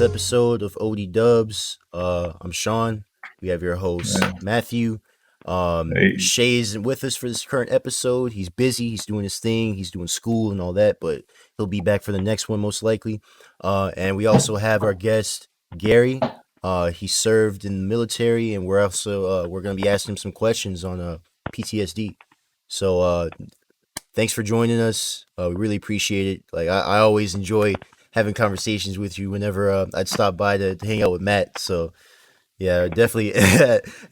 fourth episode of OD Dubs. I'm Sean. We have your host Yeah. Matthew. Hey, Shay isn't with us for this current episode. He's busy. He's doing his thing. He's doing school and all that, but he'll be back for the next one most likely. And we also have our guest Gary. He served in the military, and we're gonna be asking him some questions on PTSD. So thanks for joining us. We really appreciate it. Like I always enjoy having conversations with you whenever I'd stop by to hang out with Matt. So yeah, definitely,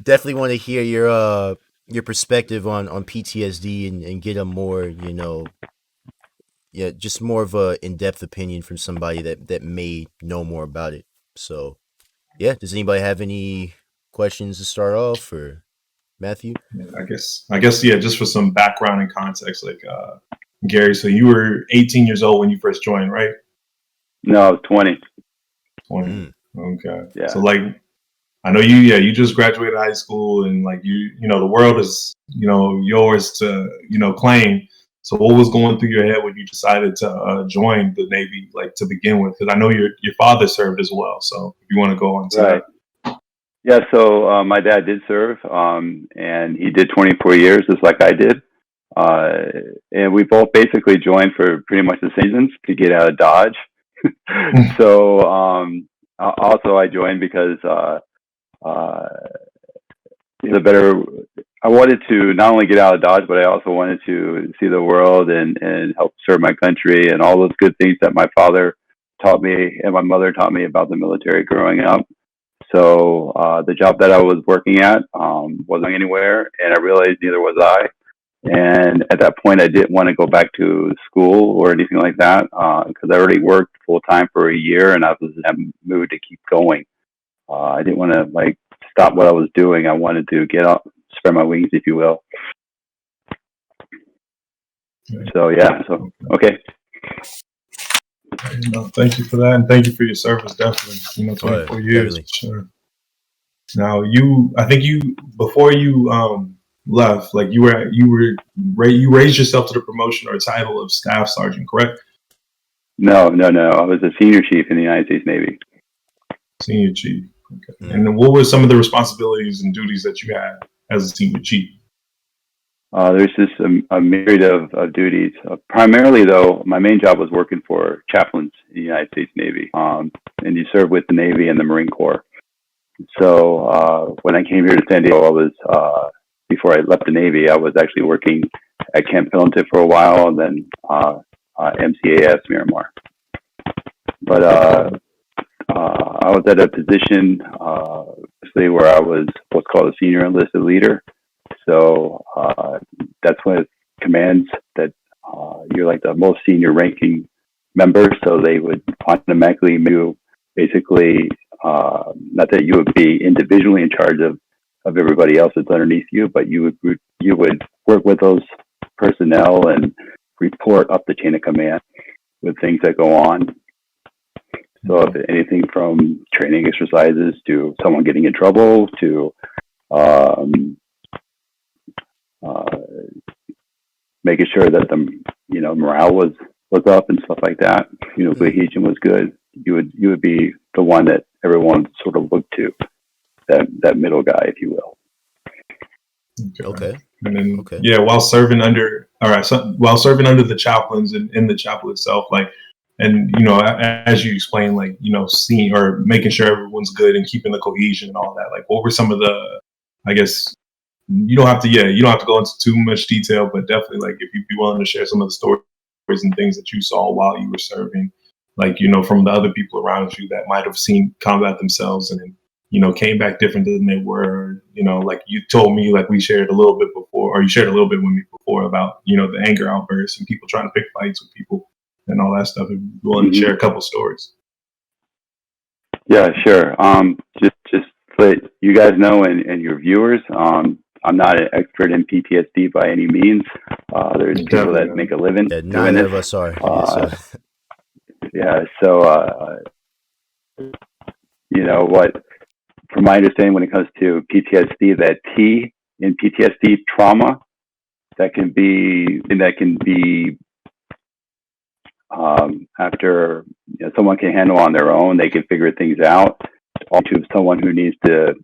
definitely want to hear your perspective on PTSD and get a more just more of a in depth opinion from somebody that may know more about it. So yeah, does anybody have any questions to start off, or Matthew? yeah, I guess, yeah. Just for some background and context, like Gary. So you were 18 years old when you first joined, right? No, I was 20. 20. Mm. Okay. Yeah. So like, I know you just graduated high school, and like the world is yours to claim. So what was going through your head when you decided to join the Navy, like to begin with? Because I know your father served as well. So if you want to go on to Right. Yeah, so my dad did serve, and he did 24 years, just like I did. And we both basically joined for pretty much the reasons to get out of Dodge. So also I joined because the better. I wanted to not only get out of Dodge, but I also wanted to see the world and help serve my country and all those good things that my father taught me and my mother taught me about the military growing up. So the job that I was working at wasn't going anywhere, and I realized neither was I. And at that point, I didn't want to go back to school or anything like that because I already worked full time for a year, and I was in that mood to keep going. I didn't want to stop what I was doing. I wanted to get up, spread my wings, if you will. So yeah. So okay. Thank you for that, and thank you for your service. Definitely, 24 years. Definitely. Sure. Now I think before you left, like you raised yourself to the promotion or title of staff sergeant, correct? No. I was a senior chief in the United States Navy. Senior chief. Okay. And then what were some of the responsibilities and duties that you had as a senior chief? There's just a myriad of duties. Primarily, though, my main job was working for chaplains in the United States Navy, and you serve with the Navy and the Marine Corps. So when I came here to San Diego, I was before I left the Navy, I was actually working at Camp Pendleton for a while, and then MCAS Miramar. But I was at a position, where I was what's called a senior enlisted leader. So that's when it commands that you're like the most senior ranking member. So they would automatically move, basically, not that you would be individually in charge of everybody else that's underneath you, but you would work with those personnel and report up the chain of command with things that go on. So if anything from training exercises to someone getting in trouble to making sure that the morale was up and stuff like that. Cohesion was good. You would be the one that everyone sort of looked to, that middle guy, if you will. Okay. And then while serving under the chaplains and in the chapel itself, and as you explained, seeing or making sure everyone's good and keeping the cohesion and all that, what were some of the, I guess, you don't have to go into too much detail, but definitely if you'd be willing to share some of the stories and things that you saw while you were serving, from the other people around you that might have seen combat themselves and came back different than they were, like you told me, we shared a little bit before, or you shared a little bit with me before about, the anger outbursts and people trying to pick fights with people and all that stuff. If you're willing to share a couple stories. Yeah, sure. Just let you guys know and your viewers, I'm not an expert in PTSD by any means. There's people that make a living. Yeah, neither of us are. Yeah, so what? From my understanding, when it comes to PTSD, that T in PTSD trauma, that can be after someone can handle on their own, they can figure things out, to someone who needs to,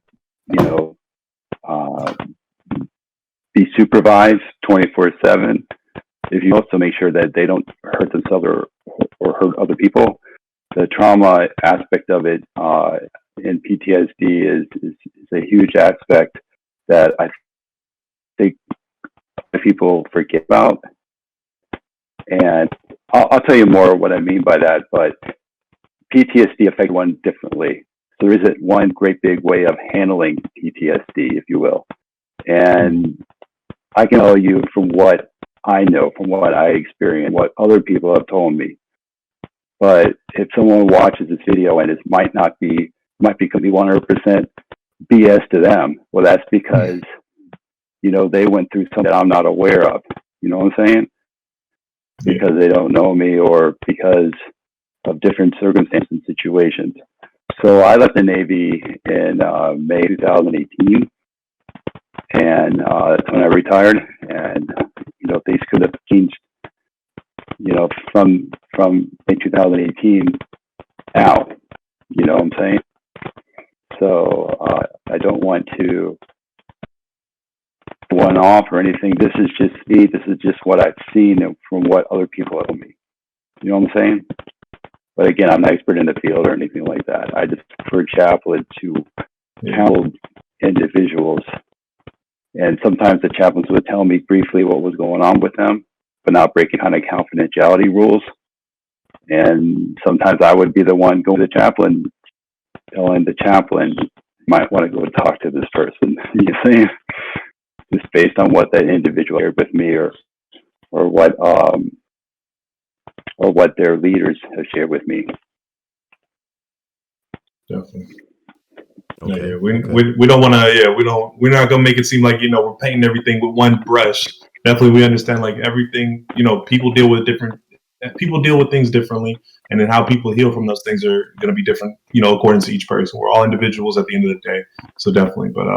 you know, uh, be supervised 24/7. If you also make sure that they don't hurt themselves or hurt other people, the trauma aspect of it in PTSD is a huge aspect that I think people forget about. And I'll tell you more what I mean by that, but PTSD affects one differently. So there isn't one great big way of handling PTSD, if you will. And I can tell you from what I know, from what I experienced, what other people have told me. But if someone watches this video and it might be 100% BS to them, well, that's because, they went through something that I'm not aware of. You know what I'm saying? Because they don't know me or because of different circumstances and situations. So I left the Navy in May 2018, and that's when I retired. And things could have changed, from May 2018 now. You know what I'm saying? So I don't want to one off or anything. This is just me. This is just what I've seen from what other people have told me. You know what I'm saying? But again, I'm not an expert in the field or anything like that. I just prefer chaplains to handle individuals. And sometimes the chaplains would tell me briefly what was going on with them, but not breaking kind of confidentiality rules. And sometimes I would be the one going to the chaplain, telling the chaplain, you might want to go talk to this person. You see? Just based on what that individual shared with me or what their leaders have shared with me. Definitely. Okay. Yeah. We don't want to. We're not gonna make it seem like we're painting everything with one brush. Definitely, we understand like everything. People deal with things differently, and then how people heal from those things are going to be different. According to each person. We're all individuals at the end of the day. So definitely, but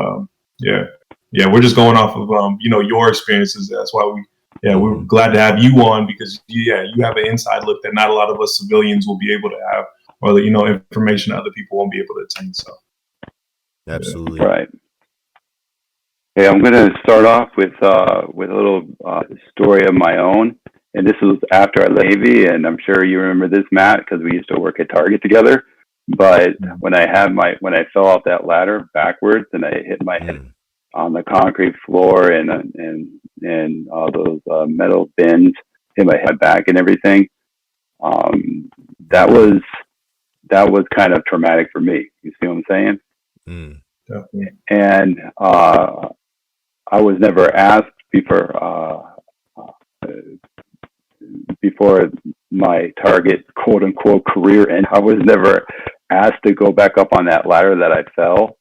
yeah, we're just going off of your experiences. That's why we're glad to have you on because you have an inside look that not a lot of us civilians will be able to have, or information other people won't be able to attain. So. Absolutely. Right. Hey, I'm going to start off with a little story of my own, and this was after I left Navy, and I'm sure you remember this, Matt, because we used to work at Target together. But when I fell off that ladder backwards and I hit my head on the concrete floor and all those metal bins, hit my head back and everything, that was kind of traumatic for me. You see what I'm saying? And I was never asked before my Target quote unquote career, and I was never asked to go back up on that ladder that I fell.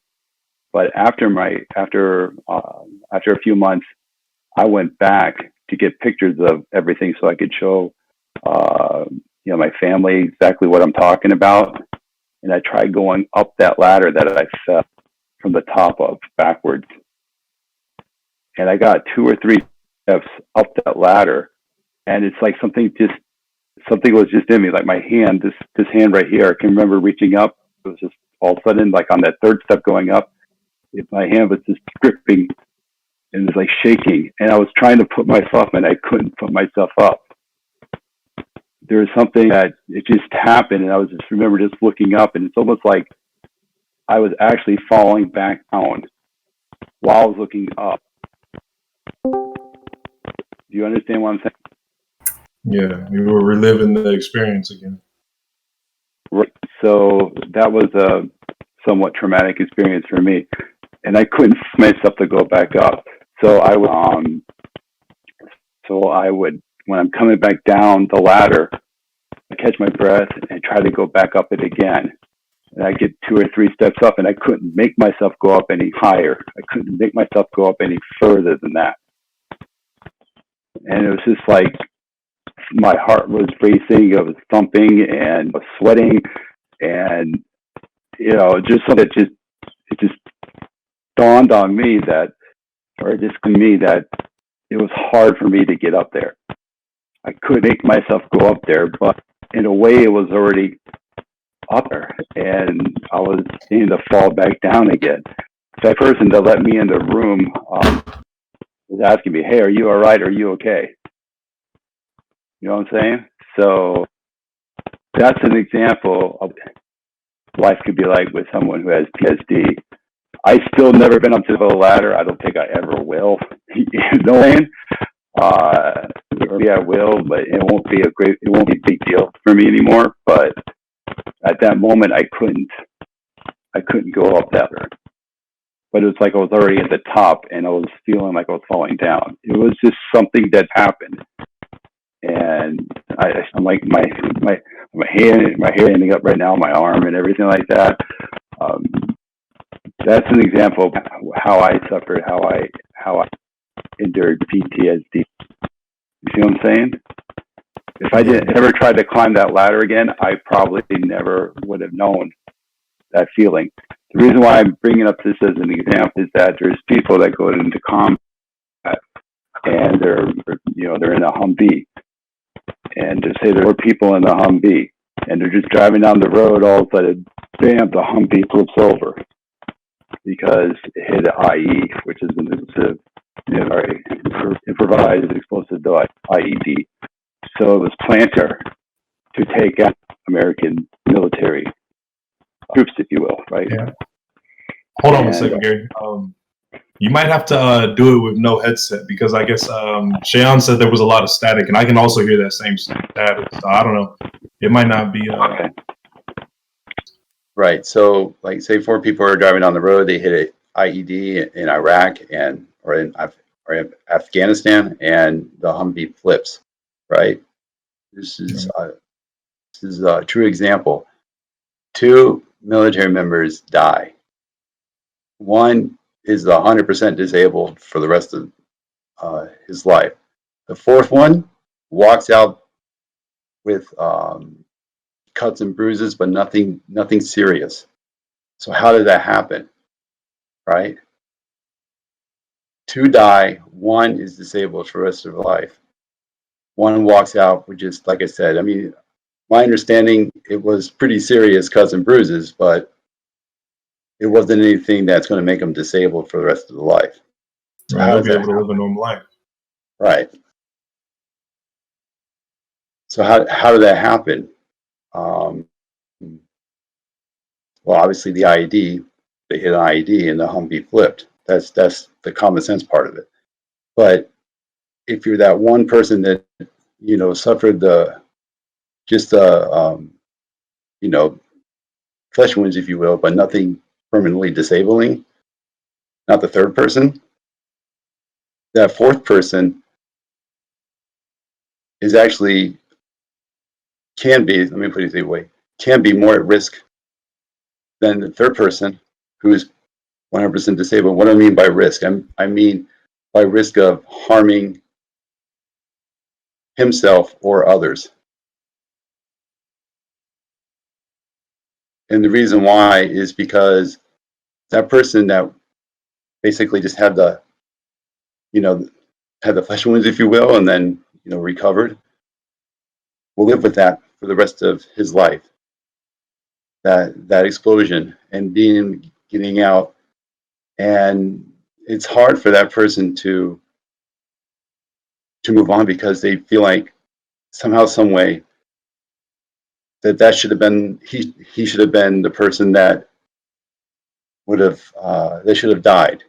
But after a few months, I went back to get pictures of everything so I could show my family exactly what I'm talking about. And I tried going up that ladder that I fell from the top of backwards. And I got 2 or 3 steps up that ladder. And it's like something was just in me, like my hand, this hand right here. I can remember reaching up. It was just all of a sudden, like on that 3rd step going up, my hand was just gripping and it was like shaking. And I was trying to put myself and I couldn't put myself up. There was something that it just happened. And I was remember just looking up, and it's almost like I was actually falling back down while I was looking up. Do you understand what I'm saying? Yeah, we were reliving the experience again. Right. So that was a somewhat traumatic experience for me, and I couldn't force myself to go back up. So I would, when I'm coming back down the ladder, I catch my breath and try to go back up it again. And I get 2 or 3 steps up, and I couldn't make myself go up any higher. I couldn't make myself go up any further than that. And it was just like my heart was racing, I was thumping, and I was sweating, and just something that it just dawned on me that it was hard for me to get up there. I couldn't make myself go up there, but in a way, it was already up there, and I was needing to fall back down again. That person that let me in the room was asking me, "Hey, are you all right? Are you okay?" You know what I'm saying? So that's an example of what life could be like with someone who has PTSD. I still never been up to the ladder. I don't think I ever will. You know what I mean? Maybe I will, but it won't be a big deal for me anymore. But at that moment, I couldn't go up that ladder. But it was like I was already at the top, and I was feeling like I was falling down. It was just something that happened, and I'm like my hair ending up right now, my arm, and everything like that. That's an example of how I suffered, how I endured PTSD. You see what I'm saying? If I didn't ever try to climb that ladder again, I probably never would have known that feeling. The reason why I'm bringing up this as an example is that there's people that go into combat and they're in a Humvee, and to say there were people in the Humvee and they're just driving down the road, all of a sudden, bam, the Humvee flips over because it hit an IE, which is an improvised explosive device, IED. So it was planter to take out American military troops, if you will, right? Yeah. Hold on a second, Gary. You might have to do it with no headset because I guess Shayon said there was a lot of static, and I can also hear that same static. So I don't know. It might not be. Okay. Right. So, like, say 4 people are driving on the road, they hit an IED in Iraq or in Afghanistan, and the Humvee flips. Right. This is a true example. 2 military members die. One is 100% disabled for the rest of his life. The 4th one walks out with cuts and bruises, but nothing serious. So how did that happen? Right? 2 die, 1 is disabled for the rest of their life. 1 walks out with just, like I said, I mean, my understanding, it was pretty serious cuts and bruises, but it wasn't anything that's going to make them disabled for the rest of their life. So how be able to live a normal life. Right. So how did that happen? Well, obviously the IED, they hit an IED and the Humvee flipped. That's the common sense part of it. But if you're that one person that suffered flesh wounds, if you will, but nothing permanently disabling, not the 3rd person, that 4th person is actually can be, let me put it this way, can be more at risk than the 3rd person who's 100% disabled. What do I mean by risk? I mean by risk of harming himself or others. And the reason why is because that person that basically just had the flesh wounds, if you will, and then recovered, will live with that for the rest of his life. That explosion and getting out, and it's hard for that person to move on because they feel like somehow, some way, that should have been he should have been the person that would have they should have died,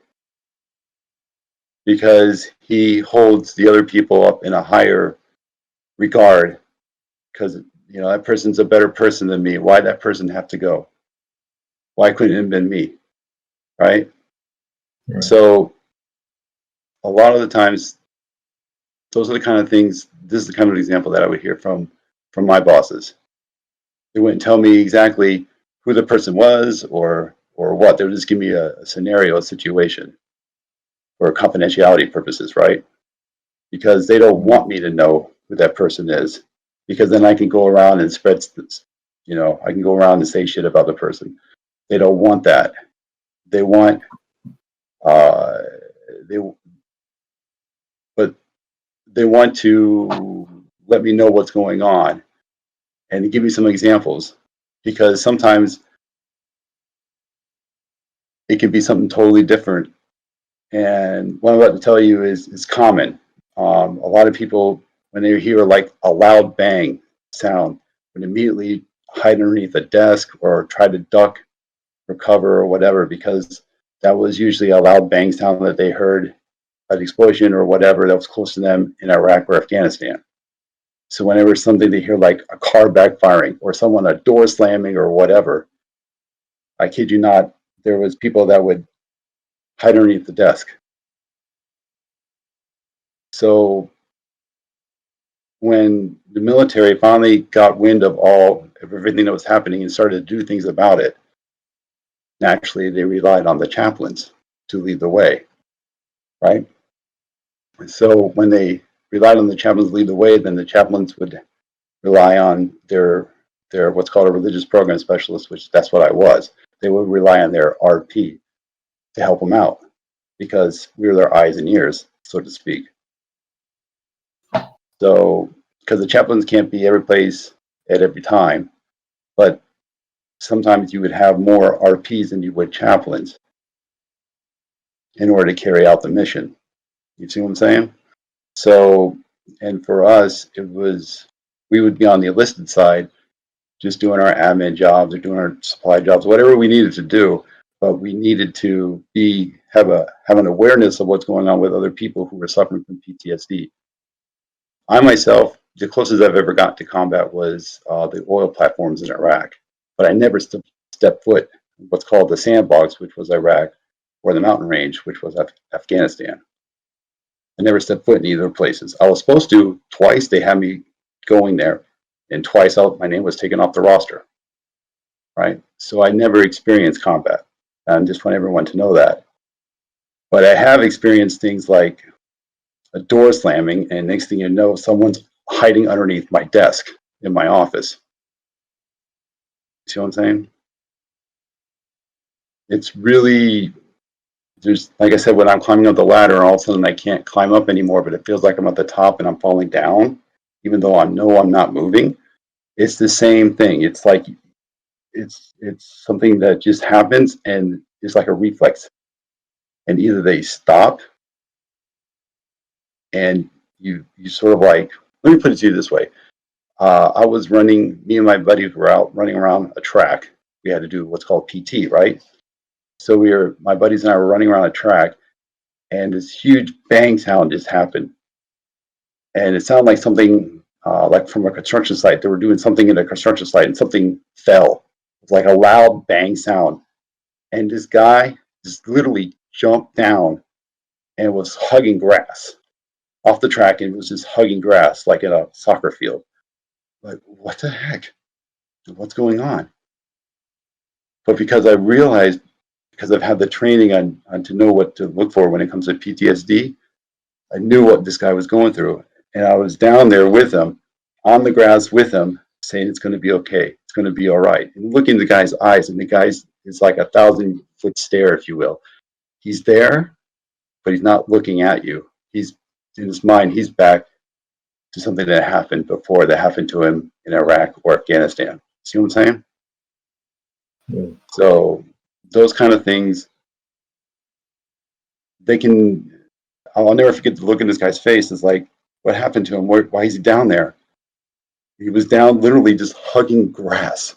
because he holds the other people up in a higher regard, because that person's a better person than me. Why'd that person have to go? Why couldn't it have been me? Right? So a lot of the times, those are the kind of things, this is the kind of example that I would hear from my bosses. They wouldn't tell me exactly who the person was or what. They would just give me a scenario, a situation, for confidentiality purposes, right? Because they don't want me to know who that person is, because then I can go around and spread, I can go around and say shit about the person. They don't want that. They want, they want to let me know what's going on and give me some examples, because sometimes it can be something totally different. And what I'm about to tell you is common. A lot of people, when they hear like a loud bang sound, would immediately hide underneath a desk or try to duck or cover or whatever, because that was usually a loud bang sound that they heard, an explosion or whatever that was close to them in Iraq or Afghanistan. So whenever something they hear like a car backfiring or someone, a door slamming or whatever, I kid you not, there was people that would hide underneath the desk. So when the military finally got wind of everything that was happening and started to do things about it, naturally they relied on the chaplains to lead the way, right? So when they relied on the chaplains to lead the way, then the chaplains would rely on their what's called a religious program specialist, which that's what I was. They would rely on their RP to help them out, because we were their eyes and ears, so to speak. So, because the chaplains can't be every place at every time, but sometimes you would have more RPs than you would chaplains in order to carry out the mission. You see what I'm saying? So, and for us, we would be on the enlisted side, just doing our admin jobs or doing our supply jobs, whatever we needed to do. But we needed to have an awareness of what's going on with other people who were suffering from PTSD. I myself, the closest I've ever got to combat was the oil platforms in Iraq, but I never stepped foot in what's called the sandbox, which was Iraq, or the mountain range, which was Afghanistan. I never stepped foot in either places. I was supposed to twice. They had me going there, and twice my name was taken off the roster. Right, so I never experienced combat. I just want everyone to know that. But I have experienced things like a door slamming, and next thing you know, someone's hiding underneath my desk in my office. See what I'm saying? It's really, there's, like I said, when I'm climbing up the ladder, and all of a sudden I can't climb up anymore, but it feels like I'm at the top and I'm falling down, even though I know I'm not moving. It's the same thing. It's like it's something that just happens, and it's like a reflex. And either they stop, and you sort of like, let me put it to you this way. I was running, me and my buddies were out running around a track. We had to do what's called PT, right? So my buddies and I were running around a track, and this huge bang sound just happened. And it sounded like something like from a construction site. They were doing something in a construction site, and something fell. It was like a loud bang sound. And this guy just literally jumped down and was hugging grass off the track, and was just hugging grass like in a soccer field. Like, what the heck? What's going on? But because I realized, because I've had the training on to know what to look for when it comes to PTSD, I knew what this guy was going through. And I was down there with him, on the grass with him, saying it's going to be okay. It's going to be all right. And looking in the guy's eyes, and the guy's is like 1,000-foot stare, if you will. He's there, but he's not looking at you. He's in his mind, he's back to something that happened before, that happened to him in Iraq or Afghanistan. See what I'm saying? Yeah. So those kind of things, I'll never forget the look in this guy's face. It's like, what happened to him? Why is he down there? He was down literally just hugging grass.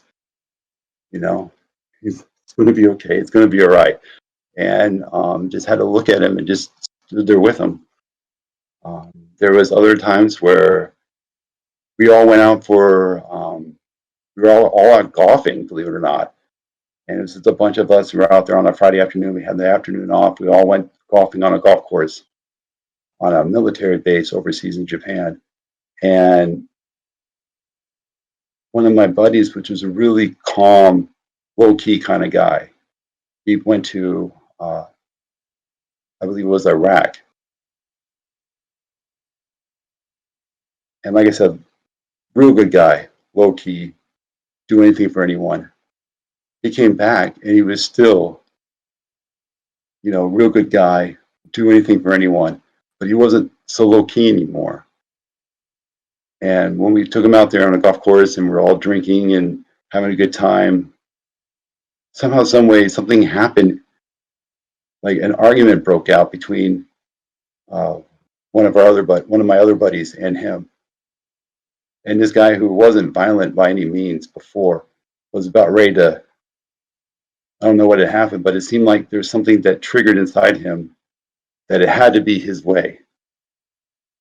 You know, it's going to be okay. It's going to be all right. And just had to look at him and just stood there with him. There was other times where we all went out we were all out golfing, believe it or not. And it was just a bunch of us. We were out there on a Friday afternoon. We had the afternoon off. We all went golfing on a golf course on a military base overseas in Japan. And one of my buddies, which was a really calm, low-key kind of guy, he went to, I believe it was Iraq. And like I said, real good guy, low-key, do anything for anyone. He came back and he was still, real good guy, do anything for anyone, but he wasn't so low-key anymore. And when we took him out there on a golf course and we're all drinking and having a good time, somehow, some way, something happened. Like an argument broke out between uh, one of my other buddies and him. And this guy, who wasn't violent by any means before, was about ready to. I don't know what had happened, but it seemed like there's something that triggered inside him that it had to be his way.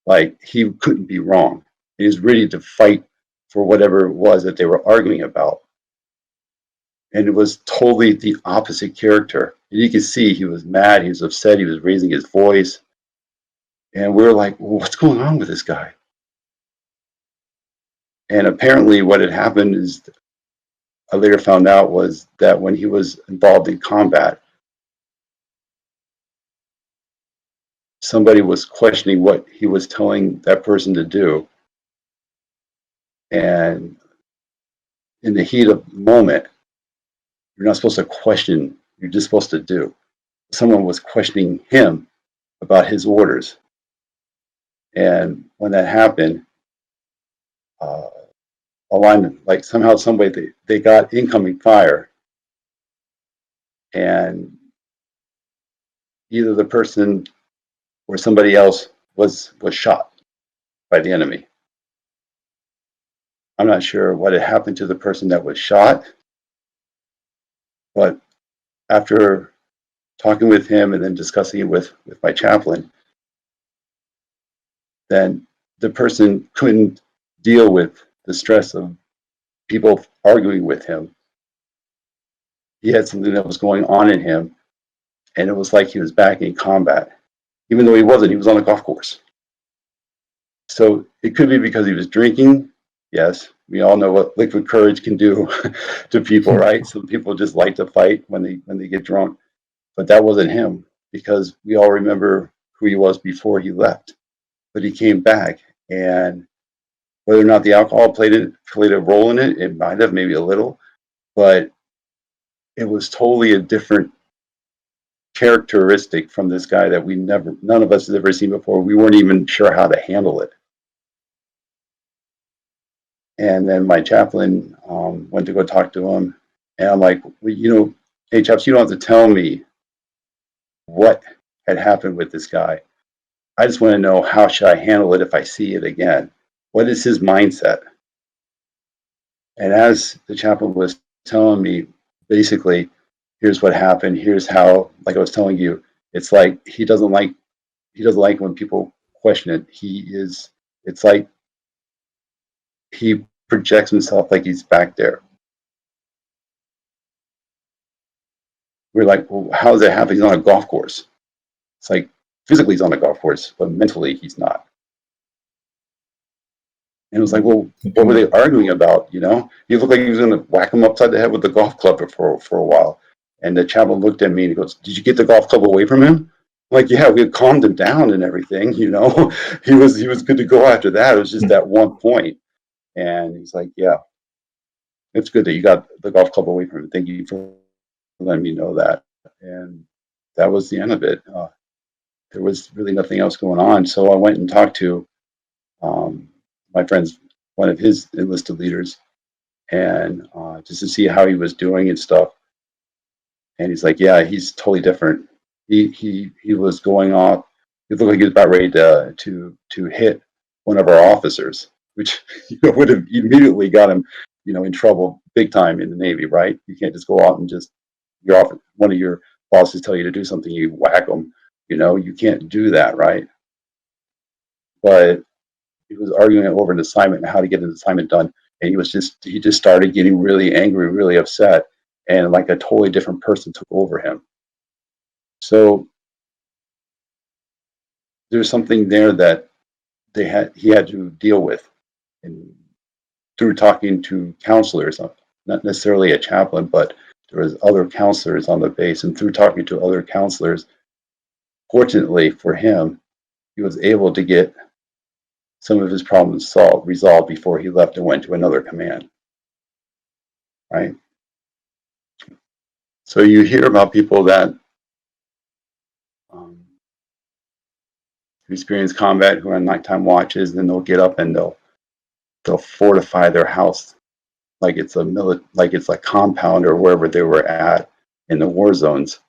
Like he couldn't be wrong. He was ready to fight for whatever it was that they were arguing about. And it was totally the opposite character. And you could see he was mad, he was upset, he was raising his voice. And we were like, well, what's going on with this guy? And apparently, what had happened is, I later found out, was that when he was involved in combat, somebody was questioning what he was telling that person to do. And in the heat of the moment, you're not supposed to question, you're just supposed to do. Someone was questioning him about his orders. And when that happened, uh, alignment, like somehow, some way, they got incoming fire, and either the person or somebody else was shot by the enemy. I'm not sure what had happened to the person that was shot, but after talking with him and then discussing it with my chaplain, then the person couldn't deal with the stress of people arguing with him. He had something that was going on in him, and it was like he was back in combat, even though he wasn't. He was on a golf course. So it could be because he was drinking. Yes, we all know what liquid courage can do to people, right? Some people just like to fight when they get drunk, but that wasn't him, because we all remember who he was before he left. But he came back, and whether or not the alcohol played a role in it, it might have, maybe a little, but it was totally a different characteristic from this guy that none of us had ever seen before. We weren't even sure how to handle it. And then my chaplain went to go talk to him, and I'm like, well, hey, chaps, you don't have to tell me what had happened with this guy. I just want to know, how should I handle it if I see it again? What is his mindset? And as the chaplain was telling me, basically, here's what happened. Here's how, like I was telling you, it's like he doesn't like when people question it. It's like he projects himself like he's back there. We're like, well, how does that happen? He's on a golf course. It's like physically he's on a golf course, but mentally he's not. And it was like, well, what were they arguing about? He looked like he was going to whack him upside the head with the golf club for a while. And the chaplain looked at me and he goes, "Did you get the golf club away from him?" I'm like, yeah, we had calmed him down and everything. He was good to go after that. It was just that one point. And he's like, yeah, it's good that you got the golf club away from him. Thank you for letting me know that. And that was the end of it. There was really nothing else going on. So I went and talked to my friend's, one of his enlisted leaders, and just to see how he was doing and stuff. And he's like, yeah, he's totally different. He was going off. He looked like he was about ready to hit one of our officers, which would have immediately got him, in trouble big time in the Navy, right? You can't just go out and just one of your bosses tell you to do something, you whack them. You can't do that, right? But he was arguing over an assignment and how to get an assignment done, and he just started getting really angry, really upset, and like a totally different person took over him. So there's something there that he had to deal with, and through talking to counselors, not necessarily a chaplain, but there was other counselors on the base, and through talking to other counselors, fortunately for him, he was able to get some of his problems resolved before he left and went to another command. Right? So you hear about people that who experience combat, who are on nighttime watches, then they'll get up and they'll fortify their house like it's like it's a compound or wherever they were at in the war zones,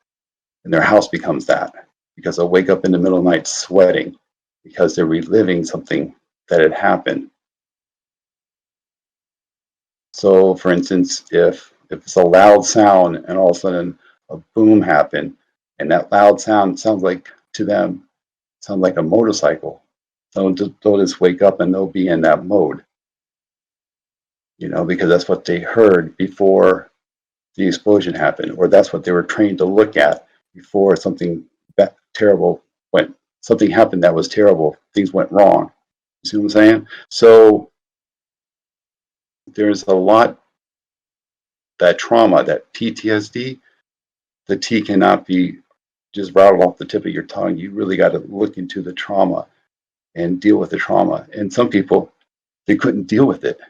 and their house becomes that because they'll wake up in the middle of the night sweating because they're reliving something that had happened. So, for instance, if it's a loud sound and all of a sudden a boom happened, and that loud sound sounds like to them sounds like a motorcycle, they'll just wake up and they'll be in that mode, because that's what they heard before the explosion happened, or that's what they were trained to look at before something terrible went. Something happened that was terrible. Things went wrong. You see what I'm saying? So there's a lot that trauma, that PTSD. The T cannot be just rattled off the tip of your tongue. You really got to look into the trauma and deal with the trauma. And some people, they couldn't deal with it.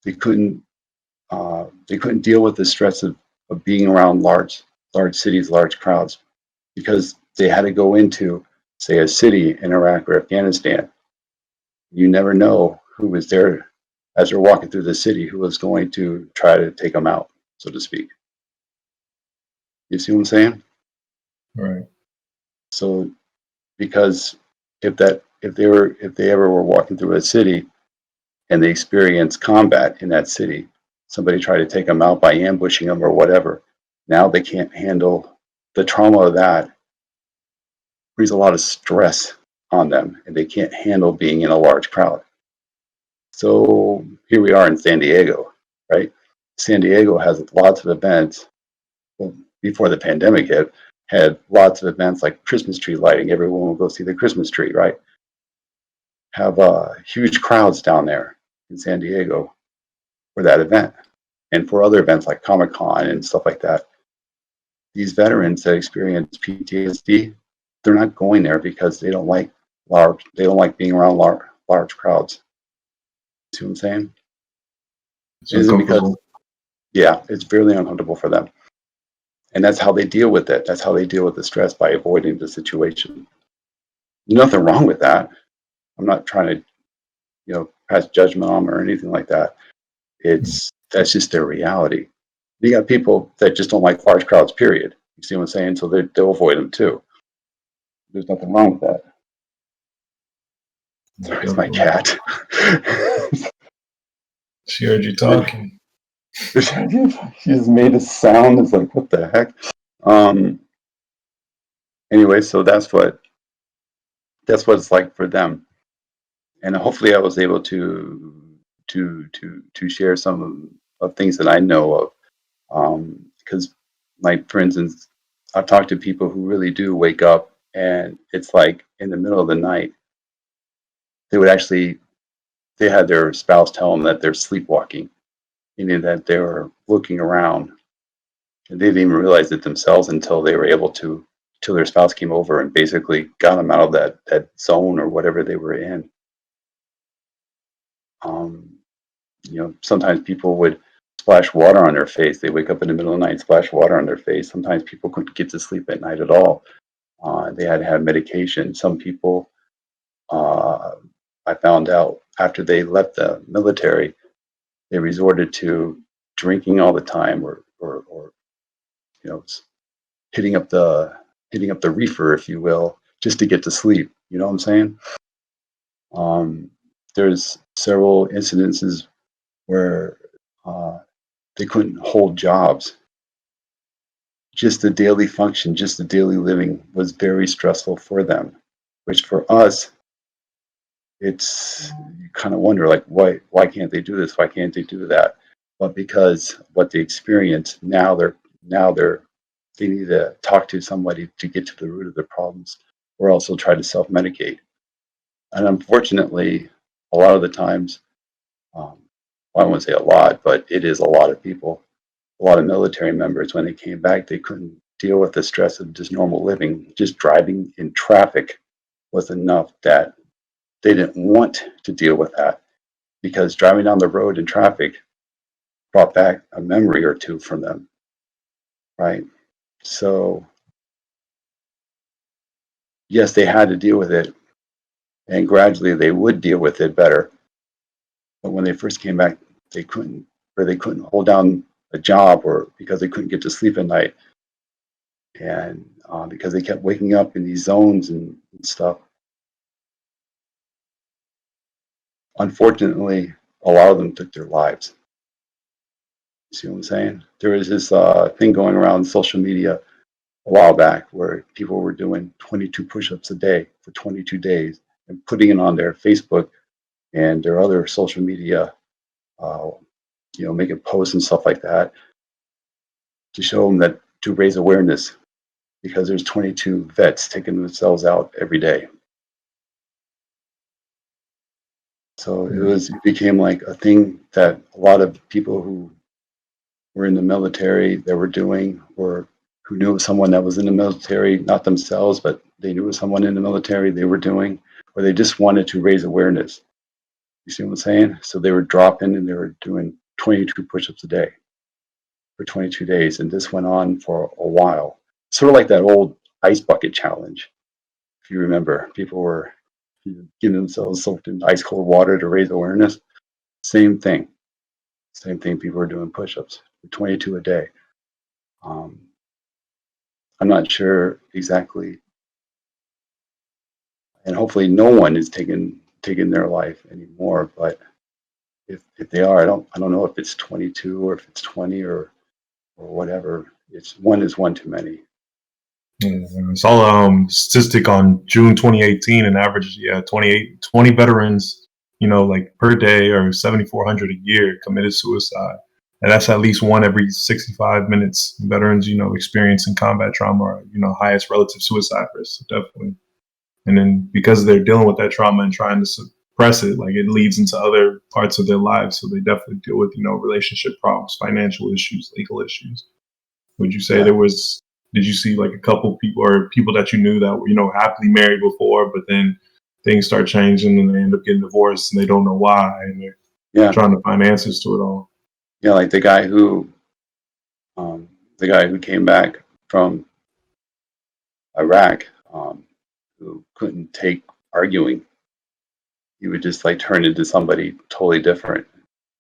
They couldn't. They couldn't deal with the stress of being around large cities, large crowds, because they had to go into, say, a city in Iraq or Afghanistan. You never know who was there as they're walking through the city, who was going to try to take them out, so to speak. You see what I'm saying? Right. So, because if they ever were walking through a city and they experienced combat in that city, somebody tried to take them out by ambushing them or whatever, now they can't handle the trauma of that. Brings a lot of stress on them, and they can't handle being in a large crowd. So here we are in San Diego, right? San Diego has lots of events. Well, before the pandemic hit, had lots of events like Christmas tree lighting. Everyone will go see the Christmas tree, right? Have huge crowds down there in San Diego for that event, and for other events like Comic-Con and stuff like that. These veterans that experience PTSD, they're not going there because they don't like being around large crowds. See what I'm saying? It's It isn't because, uncomfortable. yeah, it's fairly uncomfortable for them. And that's how they deal with it. That's how they deal with the stress, by avoiding the situation. Nothing wrong with that. I'm not trying to, pass judgment on them or anything like that. That's just their reality. You got people that just don't like large crowds, period. You see what I'm saying? So they'll avoid them too. There's nothing wrong with that. Sorry, it's my cat. She heard you talking. She just made a sound. It's like, what the heck? Anyway, so that's what it's like for them. And hopefully I was able to share some of things that I know of. Because, like, for instance, I've talked to people who really do wake up, and it's like in the middle of the night, they had their spouse tell them that they're sleepwalking, meaning that they were looking around. And they didn't even realize it themselves until their spouse came over and basically got them out of that zone or whatever they were in. Sometimes people would splash water on their face. They wake up in the middle of the night, splash water on their face. Sometimes people couldn't get to sleep at night at all. They had to have medication. Some people, I found out after they left the military, they resorted to drinking all the time, or hitting up the reefer, if you will, just to get to sleep. You know what I'm saying? There's several incidences where they couldn't hold jobs. Just the daily function, just the daily living was very stressful for them, which for us, you kind of wonder, like, why can't they do this? Why can't they do that? But because what they experience now, they need to talk to somebody to get to the root of their problems, or also try to self-medicate. And unfortunately, a lot of the times, well, I wouldn't say a lot, but it is a lot of people, a lot of military members, when they came back, they couldn't deal with the stress of just normal living. Just driving in traffic was enough that they didn't want to deal with that, because driving down the road in traffic brought back a memory or two from them, right? So, yes, they had to deal with it, and gradually they would deal with it better. but when they first came back, they couldn't hold down a job, or because they couldn't get to sleep at night, and because they kept waking up in these zones and stuff. Unfortunately, a lot of them took their lives. You see what I'm saying? There was this thing going around social media a while back where people were doing 22 push-ups a day for 22 days and putting it on their Facebook and their other social media, uh, making posts and stuff like that to show them that, to raise awareness, because there's 22 vets taking themselves out every day. So it became like a thing that a lot of people who were in the military that were doing, or who knew of someone that was in the military, not themselves, but they knew of someone in the military they were doing, or they just wanted to raise awareness. You see what I'm saying? So they were dropping and they were doing 22 push-ups a day for 22 days. And this went on for a while. Sort of like that old ice bucket challenge. If you remember, people were getting themselves soaked in ice cold water to raise awareness. Same thing. Same thing. People were doing push-ups for 22 a day. I'm not sure exactly, and hopefully no one is taking their life anymore. But if they are, I don't know if it's 22 or if it's 20 or whatever. It's one is one too many. Yeah, I saw statistic on June 2018, an average 20 veterans, like per day, or 7,400 a year committed suicide. And that's at least one every 65 minutes. Veterans, experiencing combat trauma are, highest relative suicide risk. So definitely. And then because they're dealing with that trauma and trying to suppress it, like, it leads into other parts of their lives. So they definitely deal with, relationship problems, financial issues, legal issues. Would you say did you see like a couple people or people that you knew that were, happily married before, but then things start changing and they end up getting divorced and they don't know why, and they're trying to find answers to it all? Yeah, like the guy who came back from Iraq, who couldn't take arguing. He would just like turn into somebody totally different.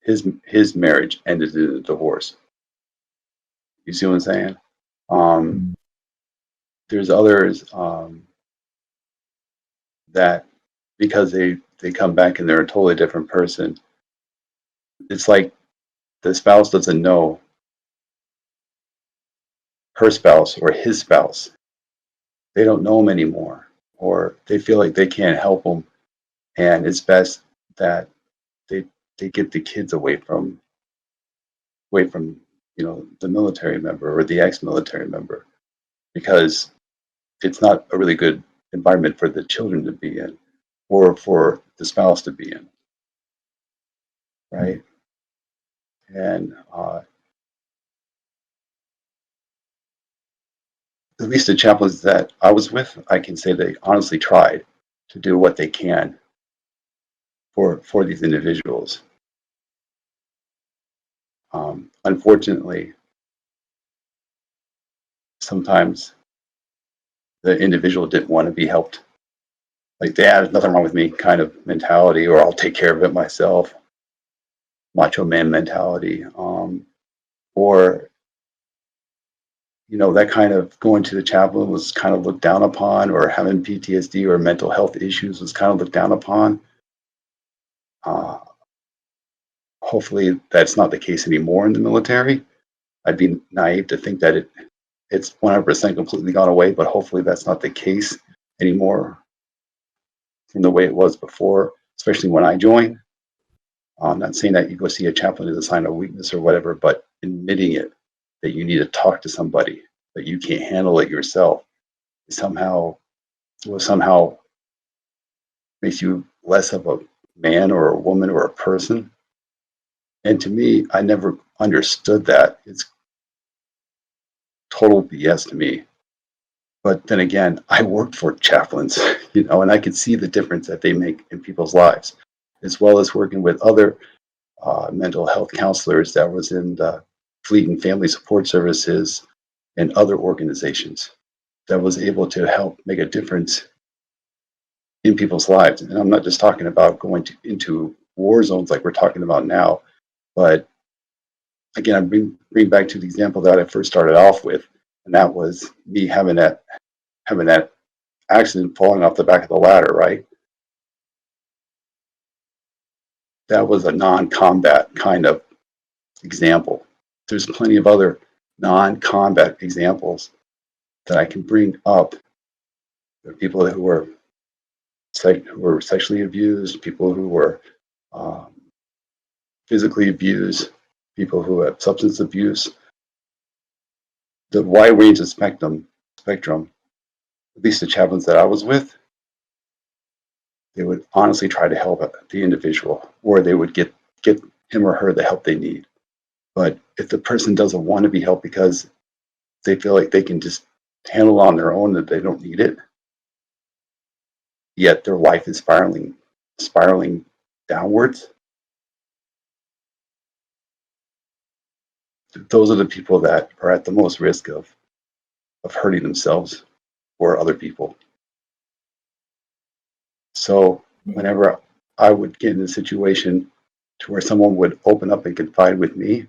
His marriage ended in a divorce. You see what I'm saying? There's others that, because they come back and they're a totally different person, it's like the spouse doesn't know her spouse or his spouse. They don't know him anymore, or they feel like they can't help him, and it's best that they get the kids away from the military member or the ex-military member, because it's not a really good environment for the children to be in, or for the spouse to be in, right? And at least the chaplains that I was with, I can say they honestly tried to do what they can for these individuals. Unfortunately, sometimes the individual didn't want to be helped. Like, there's nothing wrong with me kind of mentality, or I'll take care of it myself, macho man mentality, or that kind of going to the chaplain was kind of looked down upon, or having PTSD or mental health issues was kind of looked down upon. Hopefully that's not the case anymore in the military. I'd be naive to think that it's 100% completely gone away, but hopefully that's not the case anymore from the way it was before, especially when I joined. I'm not saying that you go see a chaplain is a sign of weakness or whatever, but admitting it, that you need to talk to somebody, that you can't handle it yourself, somehow makes you less of a man or a woman or a person. And to me, I never understood that. It's total BS to me. But then again, I worked for chaplains, and I could see the difference that they make in people's lives, as well as working with other mental health counselors that was in the Fleet and Family Support Services and other organizations that was able to help make a difference in people's lives. And I'm not just talking about going into war zones like we're talking about now. But again, I bring back to the example that I first started off with, and that was me having that accident, falling off the back of the ladder, right? That was a non-combat kind of example. There's plenty of other non-combat examples that I can bring up. There are people who were sexually abused, people who were um, physically abused, people who have substance abuse. The wide range of spectrum, at least the chaplains that I was with, they would honestly try to help the individual, or they would get him or her the help they need. But if the person doesn't want to be helped because they feel like they can just handle it on their own, that they don't need it, yet their life is spiraling downwards, those are the people that are at the most risk of hurting themselves or other people. So whenever I would get in a situation to where someone would open up and confide with me,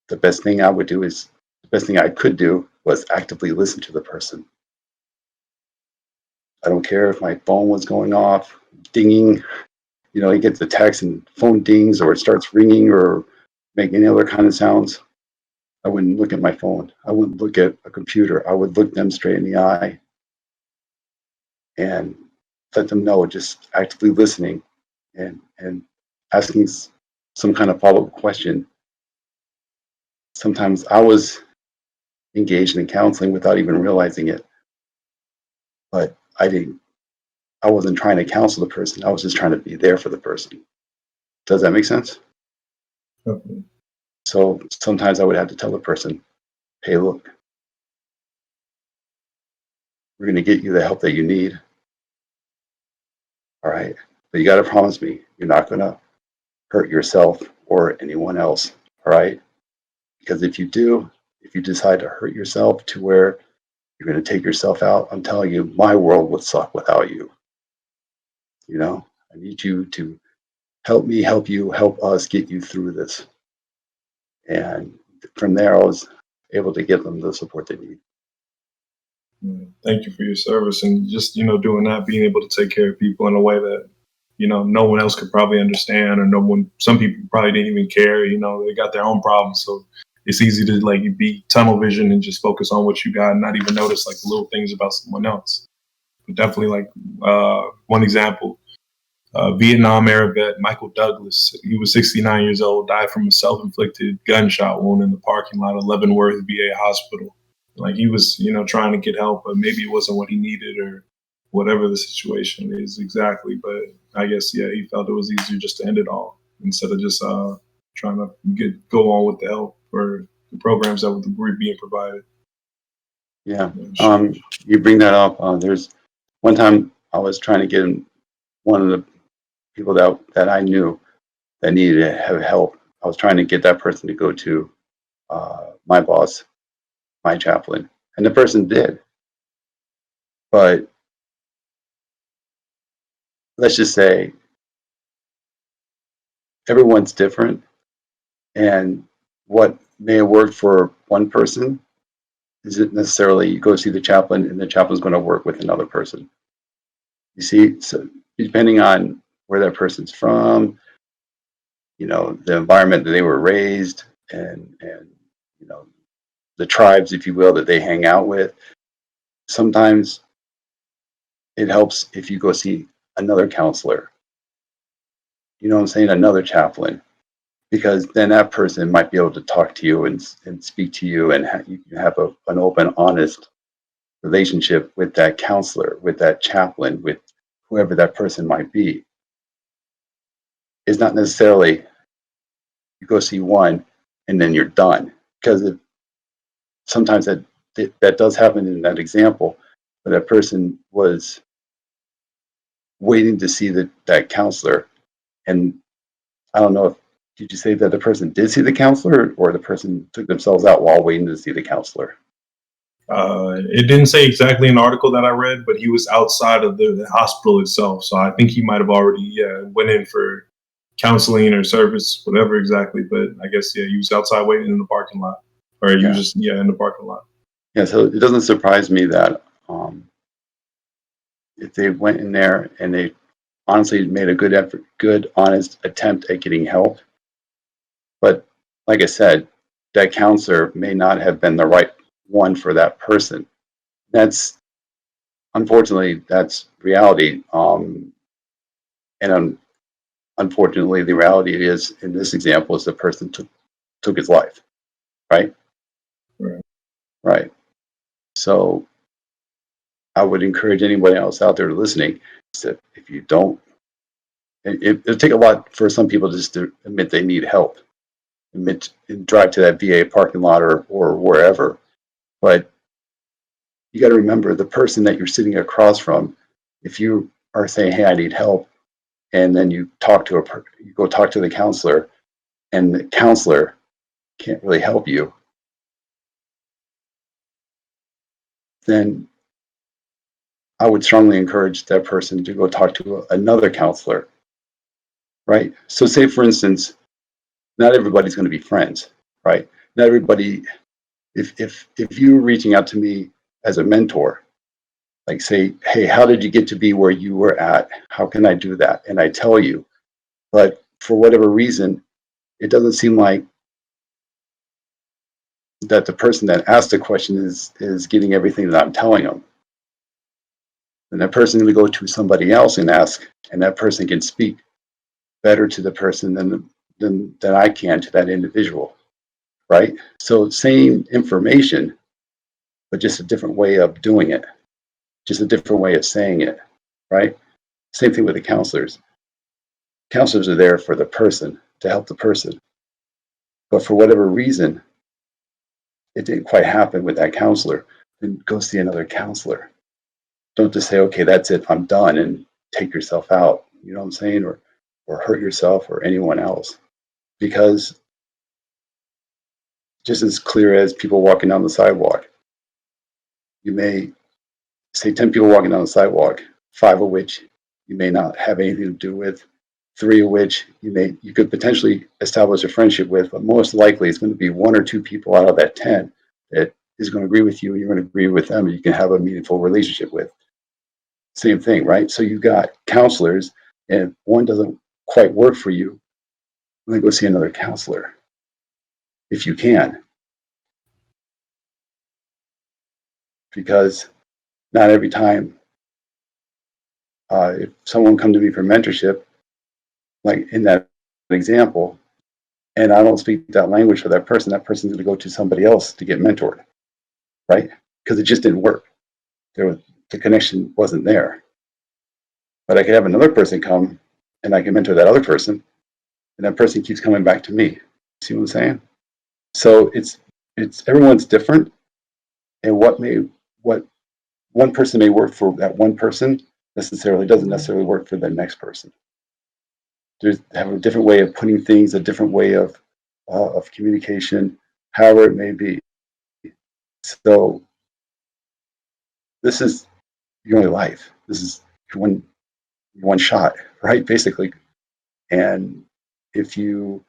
the best thing I could do was actively listen to the person. I don't care if my phone was going off, dinging, you get the text and phone dings or it starts ringing or making any other kind of sounds. I wouldn't look at my phone. I wouldn't look at a computer. I would look them straight in the eye and let them know, just actively listening and asking some kind of follow-up question. Sometimes I was engaged in counseling without even realizing it, but I wasn't trying to counsel the person. I was just trying to be there for the person. Does that make sense? Okay. So sometimes I would have to tell the person, hey, look, we're going to get you the help that you need. All right. But you got to promise me you're not going to hurt yourself or anyone else. All right. Because if you decide to hurt yourself to where you're going to take yourself out, I'm telling you, my world would suck without you. I need you to help me, help you, help us get you through this. And from there, I was able to give them the support they need. Thank you for your service and just, doing that, being able to take care of people in a way that, no one else could probably understand, or some people probably didn't even care, they got their own problems. So it's easy to you be tunnel vision and just focus on what you got and not even notice the little things about someone else. But definitely one example, Vietnam era vet Michael Douglas. He was 69 years old, died from a self-inflicted gunshot wound in the parking lot of Leavenworth VA Hospital. He was, trying to get help, but maybe it wasn't what he needed or whatever the situation is exactly. But I guess, yeah, he felt it was easier just to end it all instead of just trying to go on with the help or the programs that were being provided. Yeah. You bring that up. There's one time I was trying to get one of the people that I knew that needed to have help. I was trying to get that person to go to my boss, my chaplain, and the person did. But let's just say everyone's different, and what may have worked for one person isn't necessarily you go see the chaplain and the chaplain's going to work with another person. You see, so depending on where that person's from, the environment that they were raised and the tribes, if you will, that they hang out with, sometimes it helps if you go see another counselor. You know what I'm saying? Another chaplain, because then that person might be able to talk to you and speak to you, and you can have an open, honest relationship with that counselor, with that chaplain, with whoever that person might be. It's not necessarily you go see one and then you're done, because sometimes that does happen in that example, but that person was waiting to see that counselor, and I don't know if did you say that the person did see the counselor or the person took themselves out while waiting to see the counselor? It didn't say exactly in the article that I read, but he was outside of the hospital itself. So I think he might have already went in for counseling or service, whatever exactly. But I guess he was outside waiting in the parking lot, or he was Yeah. just in the parking lot. Yeah. So it doesn't surprise me that if they went in there and they honestly made a good effort, good, honest attempt at getting help. But like I said, that counselor may not have been the right one for that person. That's unfortunately that's reality. And unfortunately, the reality is in this example is the person took his life, right? Right. Right. So I would encourage anybody else out there listening that if you don't, it'll take a lot for some people just to admit they need help, admit and drive to that VA parking lot or wherever. But you got to remember the person that you're sitting across from. If you are saying, "Hey, I need help," and then you you go talk to the counselor, and the counselor can't really help you, then I would strongly encourage that person to go talk to another counselor, right? So, say for instance, not everybody's going to be friends, right? Not everybody. If you're reaching out to me as a mentor, like say, hey, how did you get to be where you were at? How can I do that? And I tell you, but for whatever reason, it doesn't seem like that the person that asked the question is getting everything that I'm telling them. And that person is going to go to somebody else and ask, and that person can speak better to the person than I can to that individual, right? So same information, but just a different way of doing it, just a different way of saying it, right? Same thing with the counselors. Counselors are there for the person to help the person, but for whatever reason, it didn't quite happen with that counselor. Then go see another counselor. Don't just say, okay, that's it, I'm done, and take yourself out. You know what I'm saying? Or hurt yourself or anyone else. Because just as clear as people walking down the sidewalk, you may say 10 people walking down the sidewalk, 5 of which you may not have anything to do with, 3 of which you could potentially establish a friendship with, but most likely it's going to be 1 or 2 people out of that 10 that is going to agree with you, and you're going to agree with them, and you can have a meaningful relationship with. Same thing, right? So you've got counselors, and if one doesn't quite work for you, then go see another counselor if you can, because not every time if someone come to me for mentorship, like in that example, and I don't speak that language for that person's going to go to somebody else to get mentored, right? Because it just didn't work. The connection wasn't there. But I could have another person come, and I can mentor that other person, and that person keeps coming back to me. See what I'm saying? So it's everyone's different, and what one person may work for that one person necessarily doesn't necessarily work for the next person. They have a different way of putting things, a different way of communication, however it may be. So this is your only life. This is your one shot, right? Basically, and if you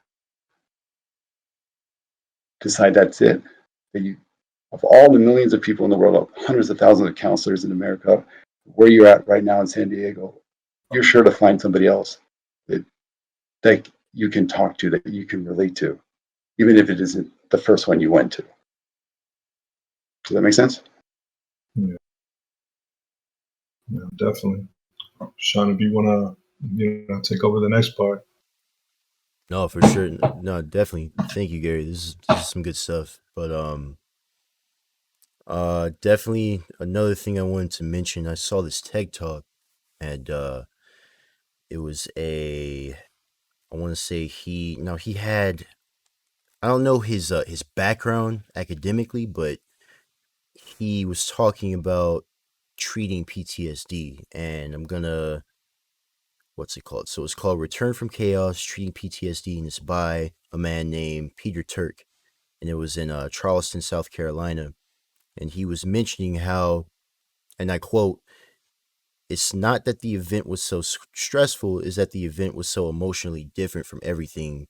decide that's it, that you of all the millions of people in the world, hundreds of thousands of counselors in America, where you're at right now in San Diego, you're sure to find somebody else that that you can talk to, that you can relate to, even if it isn't the first one you went to. Does that make sense? Yeah, yeah, definitely. Sean, if you want to, take over the next part. No, for sure. No, definitely. Thank you, Gary. This is some good stuff. But definitely another thing I wanted to mention. I saw this TED talk, and it was I want to say he had, I don't know his background academically, but he was talking about treating PTSD, and I'm gonna, what's it called? So it's called Return from Chaos: Treating PTSD, and it's by a man named Peter Turk, and it was in Charleston, South Carolina. and he was mentioning how, and I quote, "It's not that the event was so stressful, is that the event was so emotionally different from everything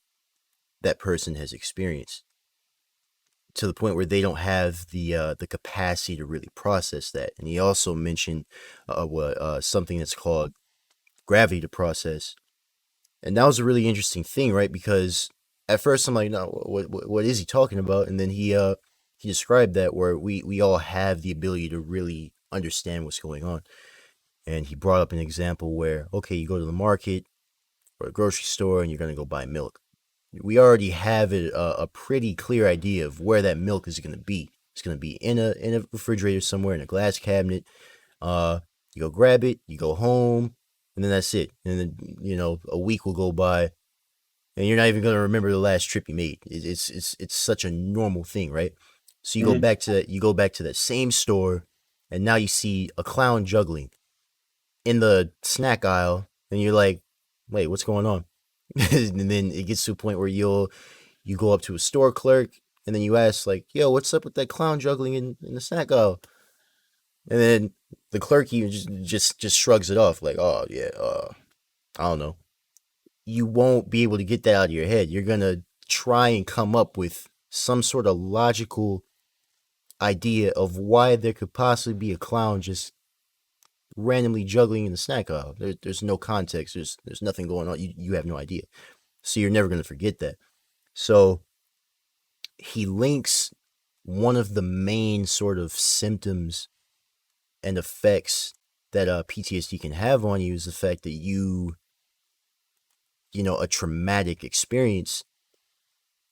that person has experienced, to the point where they don't have the capacity to really process that." And he also mentioned something that's called gravity to process, and that was a really interesting thing, right? Because at first I'm like, no, what is he talking about? And then he described that where we all have the ability to really understand what's going on. And he brought up an example where, okay, you go to the market or a grocery store and you're going to go buy milk. We already have a pretty clear idea of where that milk is going to be. It's going to be in a refrigerator somewhere, in a glass cabinet. You go grab it, you go home, and then that's it. And then a week will go by, and you're not even going to remember the last trip you made. It's such a normal thing, right? So you go Mhm. back to that same store, and now you see a clown juggling in the snack aisle, and you're like, wait, what's going on? And then it gets to a point where you go up to a store clerk, and then you ask like, yo, what's up with that clown juggling in the snack aisle? And then the clerk even just shrugs it off like, oh yeah, I don't know. You won't be able to get that out of your head. You're gonna try and come up with some sort of logical idea of why there could possibly be a clown just randomly juggling in the snack aisle. There's no context. There's nothing going on. You have no idea. So you're never gonna forget that. So he links one of the main sort of symptoms and effects that PTSD can have on you is the fact that a traumatic experience,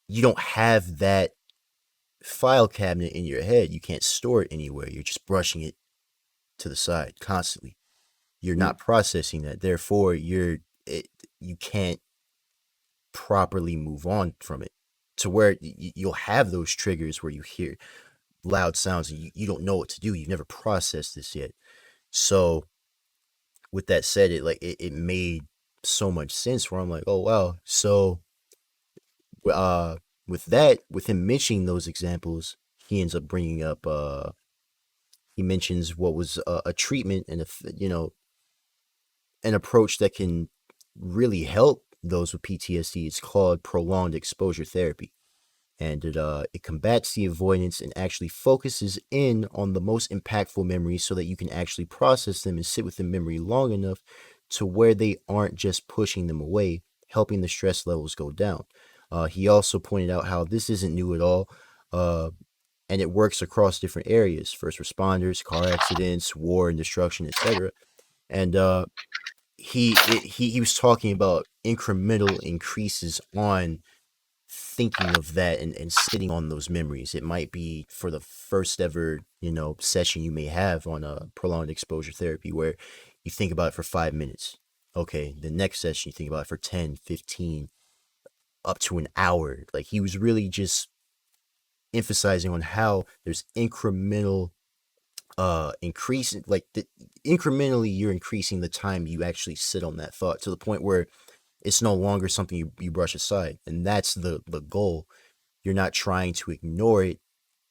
you don't have that file cabinet in your head. You can't store it anywhere. You're just brushing it to the side constantly. You're not processing that. Therefore, you can't properly move on from it, to where you'll have those triggers where you hear loud sounds and you don't know what to do. You've never processed this yet. So with that said, it made so much sense where I'm like, oh wow. So uh with him mentioning those examples, he ends up bringing up he mentions what was a treatment and an approach that can really help those with PTSD. It's called prolonged exposure therapy, and it combats the avoidance and actually focuses in on the most impactful memories so that you can actually process them and sit with the memory long enough to where they aren't just pushing them away, helping the stress levels go down. He also pointed out how this isn't new at all, and it works across different areas: first responders, car accidents, war and destruction, etc. And he was talking about incremental increases on thinking of that and sitting on those memories. It might be for the first ever, session you may have on a prolonged exposure therapy where you think about it for 5 minutes. Okay, the next session you think about it for 10, 15, up to an hour. Like he was really just emphasizing on how there's incremental increase, like incrementally you're increasing the time you actually sit on that thought to the point where it's no longer something you brush aside. And that's the goal. You're not trying to ignore it,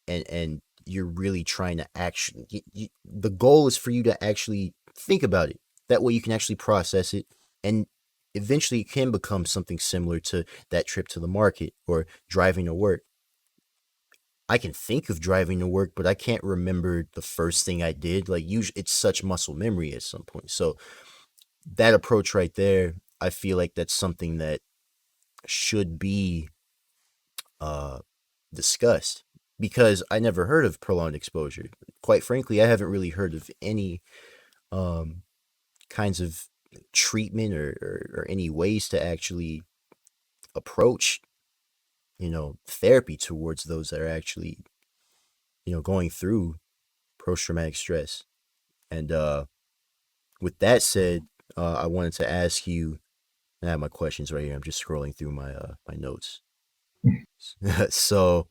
and you're really trying to actually the goal is for you to actually think about it. That way you can actually process it, and eventually it can become something similar to that trip to the market or driving to work. I can think of driving to work, but I can't remember the first thing I did. Like usually it's such muscle memory at some point. So that approach right there, I feel like that's something that should be uh discussed, because I never heard of prolonged exposure. Quite frankly, I haven't really heard of any um kinds of treatment or any ways to actually approach, therapy towards those that are actually, going through post traumatic stress. And with that said, I wanted to ask you. I have my questions right here. I'm just scrolling through my notes. So,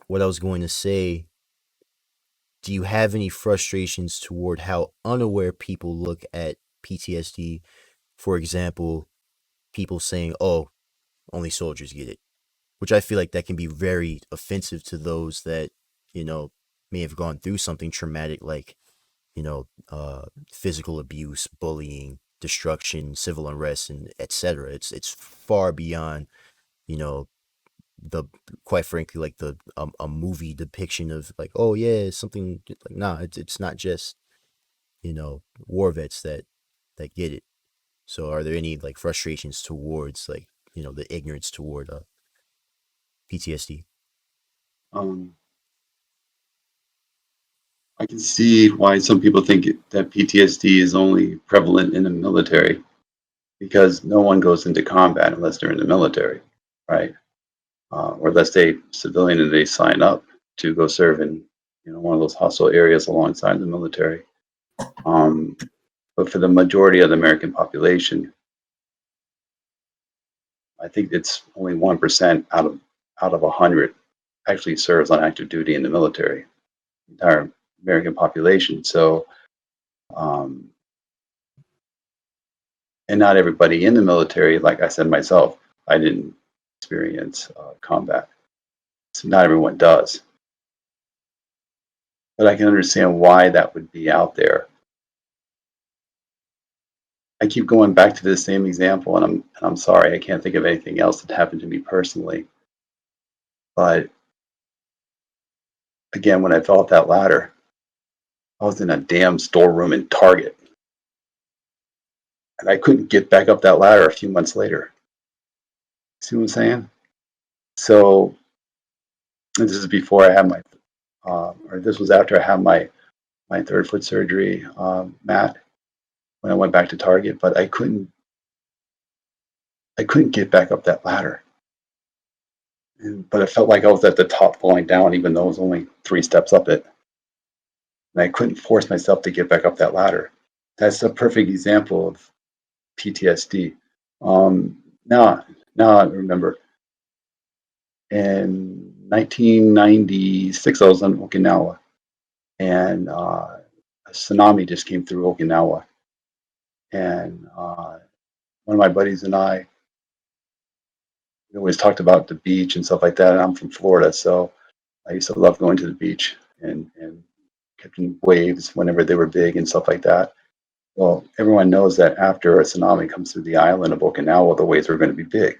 what I was going to say, do you have any frustrations toward how unaware people look at PTSD? For example, people saying, "Oh, only soldiers get it," which I feel like that can be very offensive to those that, you know, may have gone through something traumatic like, physical abuse, bullying, destruction, civil unrest, and etc. It's far beyond, you know, the quite frankly like the a movie depiction of like, oh yeah, it's something like, nah, it's not just, war vets that get it. So are there any like frustrations towards like, the ignorance toward PTSD? Um, I can see why some people think that PTSD is only prevalent in the military because no one goes into combat unless they're in the military, right? Or unless they civilian and they sign up to go serve in one of those hostile areas alongside the military. Um, but for the majority of the American population, I think it's only 1% out of 100 actually serves on active duty in the military. Entire American population. So, um, and not everybody in the military, like I said myself, I didn't experience combat. So not everyone does. But I can understand why that would be out there. I keep going back to the same example, and I'm sorry, I can't think of anything else that happened to me personally. But again, when I fell off that ladder, I was in a damn storeroom in Target, and I couldn't get back up that ladder a few months later. See what I'm saying? So this is before I had or this was after I had my third foot surgery, Matt, when I went back to Target, but I couldn't get back up that ladder. But it felt like I was at the top falling down, even though it was only 3 steps up it. And I couldn't force myself to get back up that ladder. That's a perfect example of PTSD. Now, now I remember in 1996, I was in Okinawa, and a tsunami just came through Okinawa. And one of my buddies and I, we always talked about the beach and stuff like that. And I'm from Florida, so I used to love going to the beach and catching waves whenever they were big and stuff like that. Well, everyone knows that after a tsunami comes through the island of Okinawa, the waves are going to be big.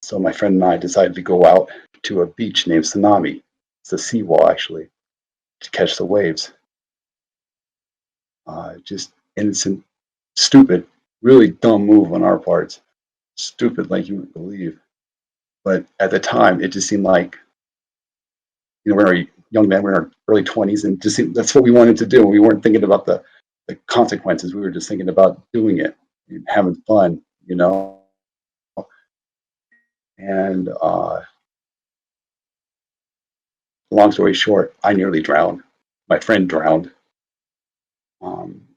So my friend and I decided to go out to a beach named Tsunami. It's a seawall, actually, to catch the waves. Just innocent, stupid, really dumb move on our parts. Stupid like you would believe. But at the time, it just seemed like, we're young men, we're in our early 20s, and just seemed, that's what we wanted to do. We weren't thinking about the consequences. We were just thinking about doing it and having fun, And long story short, I nearly drowned. My friend drowned. Um,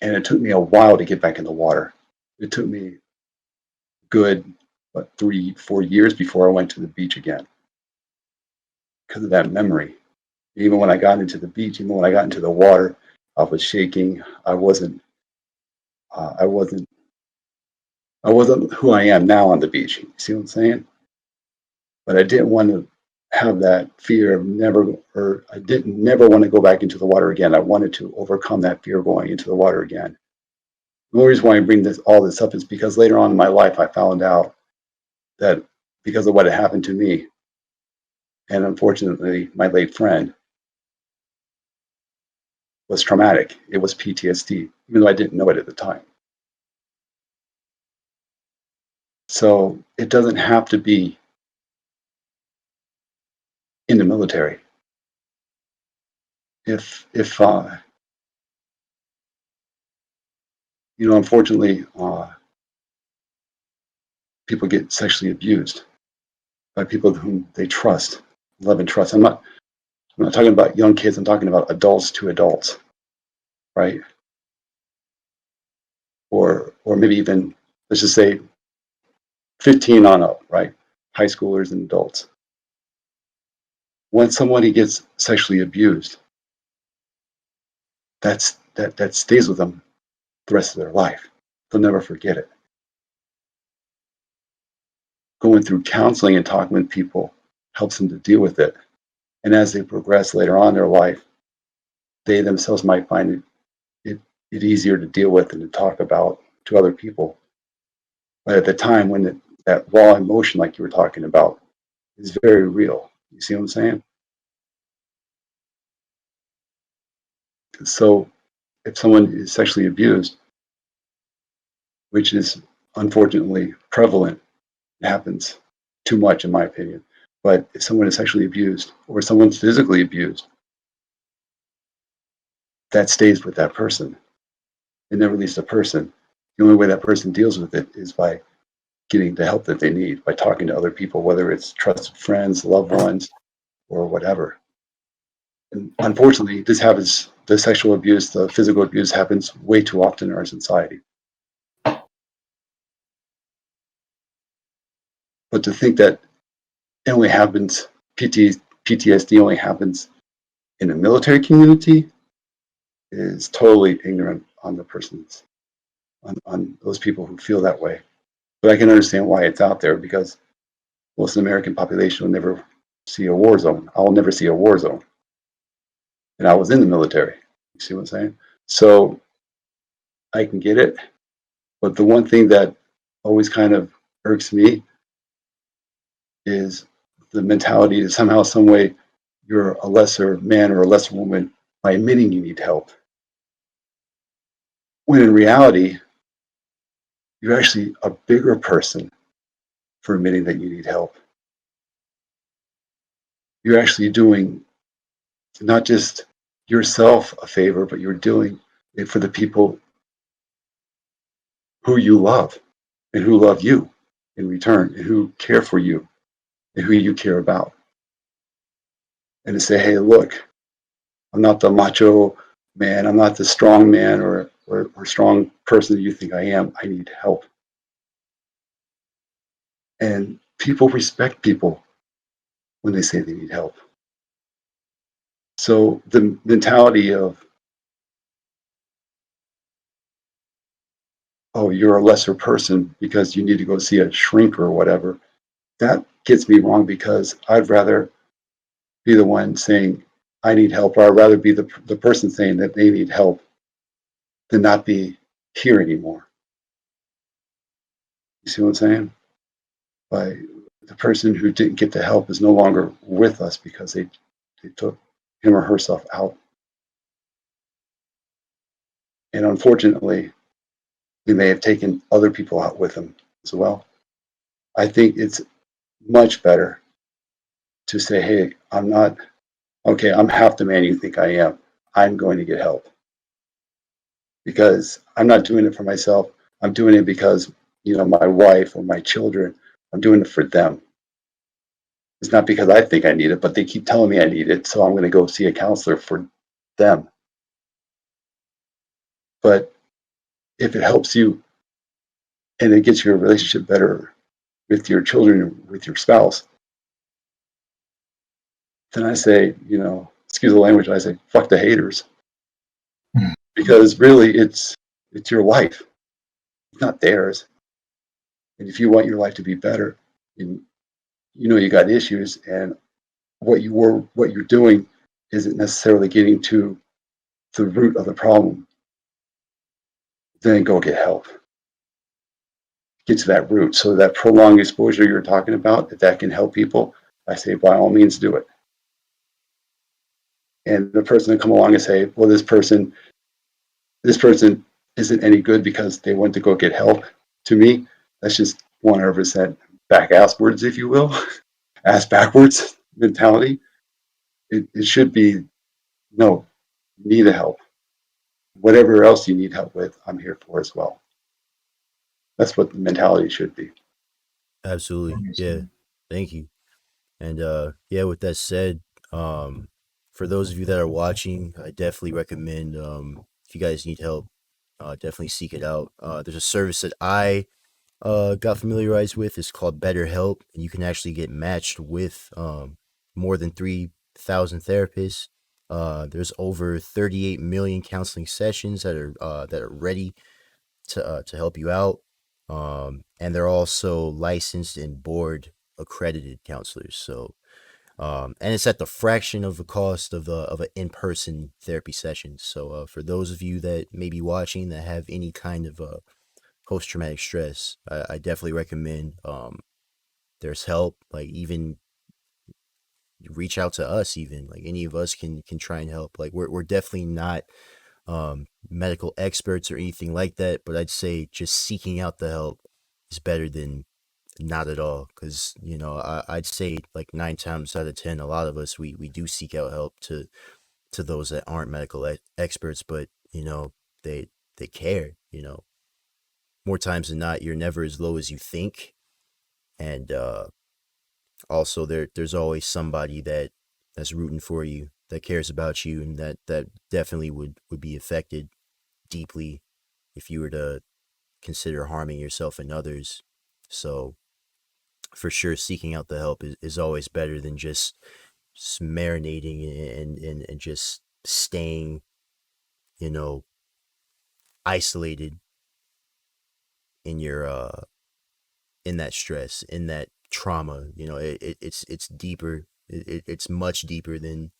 and it took me a while to get back in the water. It took me good, 3, 4 years before I went to the beach again because of that memory. Even when I got into the beach, even when I got into the water, I was shaking. I wasn't, I wasn't who I am now on the beach. You see what I'm saying? But I didn't want to have that fear of I didn't never want to go back into the water again. I wanted to overcome that fear of going into the water again. The only reason why I bring all this up is because later on in my life, I found out that because of what had happened to me, and unfortunately, my late friend, was traumatic. It was PTSD, even though I didn't know it at the time. So it doesn't have to be in the military. If unfortunately, people get sexually abused by people whom they trust, love and trust. I'm not talking about young kids. I'm talking about adults to adults, right? Or maybe even, let's just say 15 on up, right? High schoolers and adults. When somebody gets sexually abused, that stays with them the rest of their life. They'll never forget it. Going through counseling and talking with people helps them to deal with it. And as they progress later on in their life, they themselves might find it easier to deal with and to talk about to other people. But at the time when that raw emotion, like you were talking about, is very real. You see what I'm saying? So if someone is sexually abused, which is unfortunately prevalent, it happens too much in my opinion. But if someone is sexually abused or someone's physically abused, that stays with that person. It never leaves the person. The only way that person deals with it is by getting the help that they need, by talking to other people, whether it's trusted friends, loved ones, or whatever. And unfortunately, this happens, the sexual abuse, the physical abuse happens way too often in our society. But to think that it only happens, PTSD only happens in the military community is totally ignorant on the person's, on those people who feel that way. But I can understand why it's out there because most of the American population will never see a war zone. I will never see a war zone. And I was in the military. You see what I'm saying? So I can get it. But the one thing that always kind of irks me is the mentality that somehow, some way, you're a lesser man or a lesser woman by admitting you need help. When in reality, you're actually a bigger person for admitting that you need help. You're actually doing not just yourself a favor, but you're doing it for the people who you love and who love you in return and who care for you and who you care about. And to say, hey, look, I'm not the macho man, I'm not the strong man or strong person that you think I am. I need help. And people respect people when they say they need help. So the mentality of, oh, you're a lesser person because you need to go see a shrink or whatever, that gets me wrong because I'd rather be the one saying, I need help, or I'd rather be the person saying that they need help than not be here anymore. You see what I'm saying? By the person who didn't get the help is no longer with us because they took him or herself out. And unfortunately, we may have taken other people out with them as well. I think it's much better to say, hey, I'm not, okay, I'm half the man you think I am. I'm going to get help. Because I'm not doing it for myself. I'm doing it because, my wife or my children, I'm doing it for them. It's not because I think I need it, but they keep telling me I need it. So I'm going to go see a counselor for them. But if it helps you and it gets your relationship better with your children, with your spouse, then I say, excuse the language, I say, fuck the haters. Because really it's your life. It's not theirs. And if you want your life to be better, and you got issues and what you're doing isn't necessarily getting to the root of the problem, then go get help. Get to that root. So that prolonged exposure you're talking about, if that can help people, I say by all means do it. And the person to come along and say, well, this person isn't any good because they went to go get help. To me, that's just 100% back asswards, if you will, ass backwards mentality. It should be, no, need a help. Whatever else you need help with, I'm here for as well. That's what the mentality should be. Absolutely. Yeah. Thank you. And yeah, with that said, for those of you that are watching, I definitely recommend if you guys need help, definitely seek it out. There's a service that I got familiarized with. It's called BetterHelp, and you can actually get matched with more than 3,000 therapists. There's over 38 million counseling sessions that are ready to help you out. And they're also licensed and board accredited counselors. So And it's at the fraction of the cost of an in-person therapy session. So for those of you that may be watching that have any kind of post-traumatic stress, I definitely recommend there's help. Like even reach out to us. Even like any of us can try and help. Like we're definitely not medical experts or anything like that, but I'd say just seeking out the help is better than not at all. Because I'd say like 9 times out of 10, a lot of us we do seek out help to those that aren't medical experts, but they they care. More times than not, you're never as low as you think, and also there's always somebody that's rooting for you, that cares about you, and that definitely would be affected deeply if you were to consider harming yourself and others. So for sure, seeking out the help is always better than just marinating and just staying, you know, isolated in your in that stress, in that trauma. It's deeper. It's much deeper than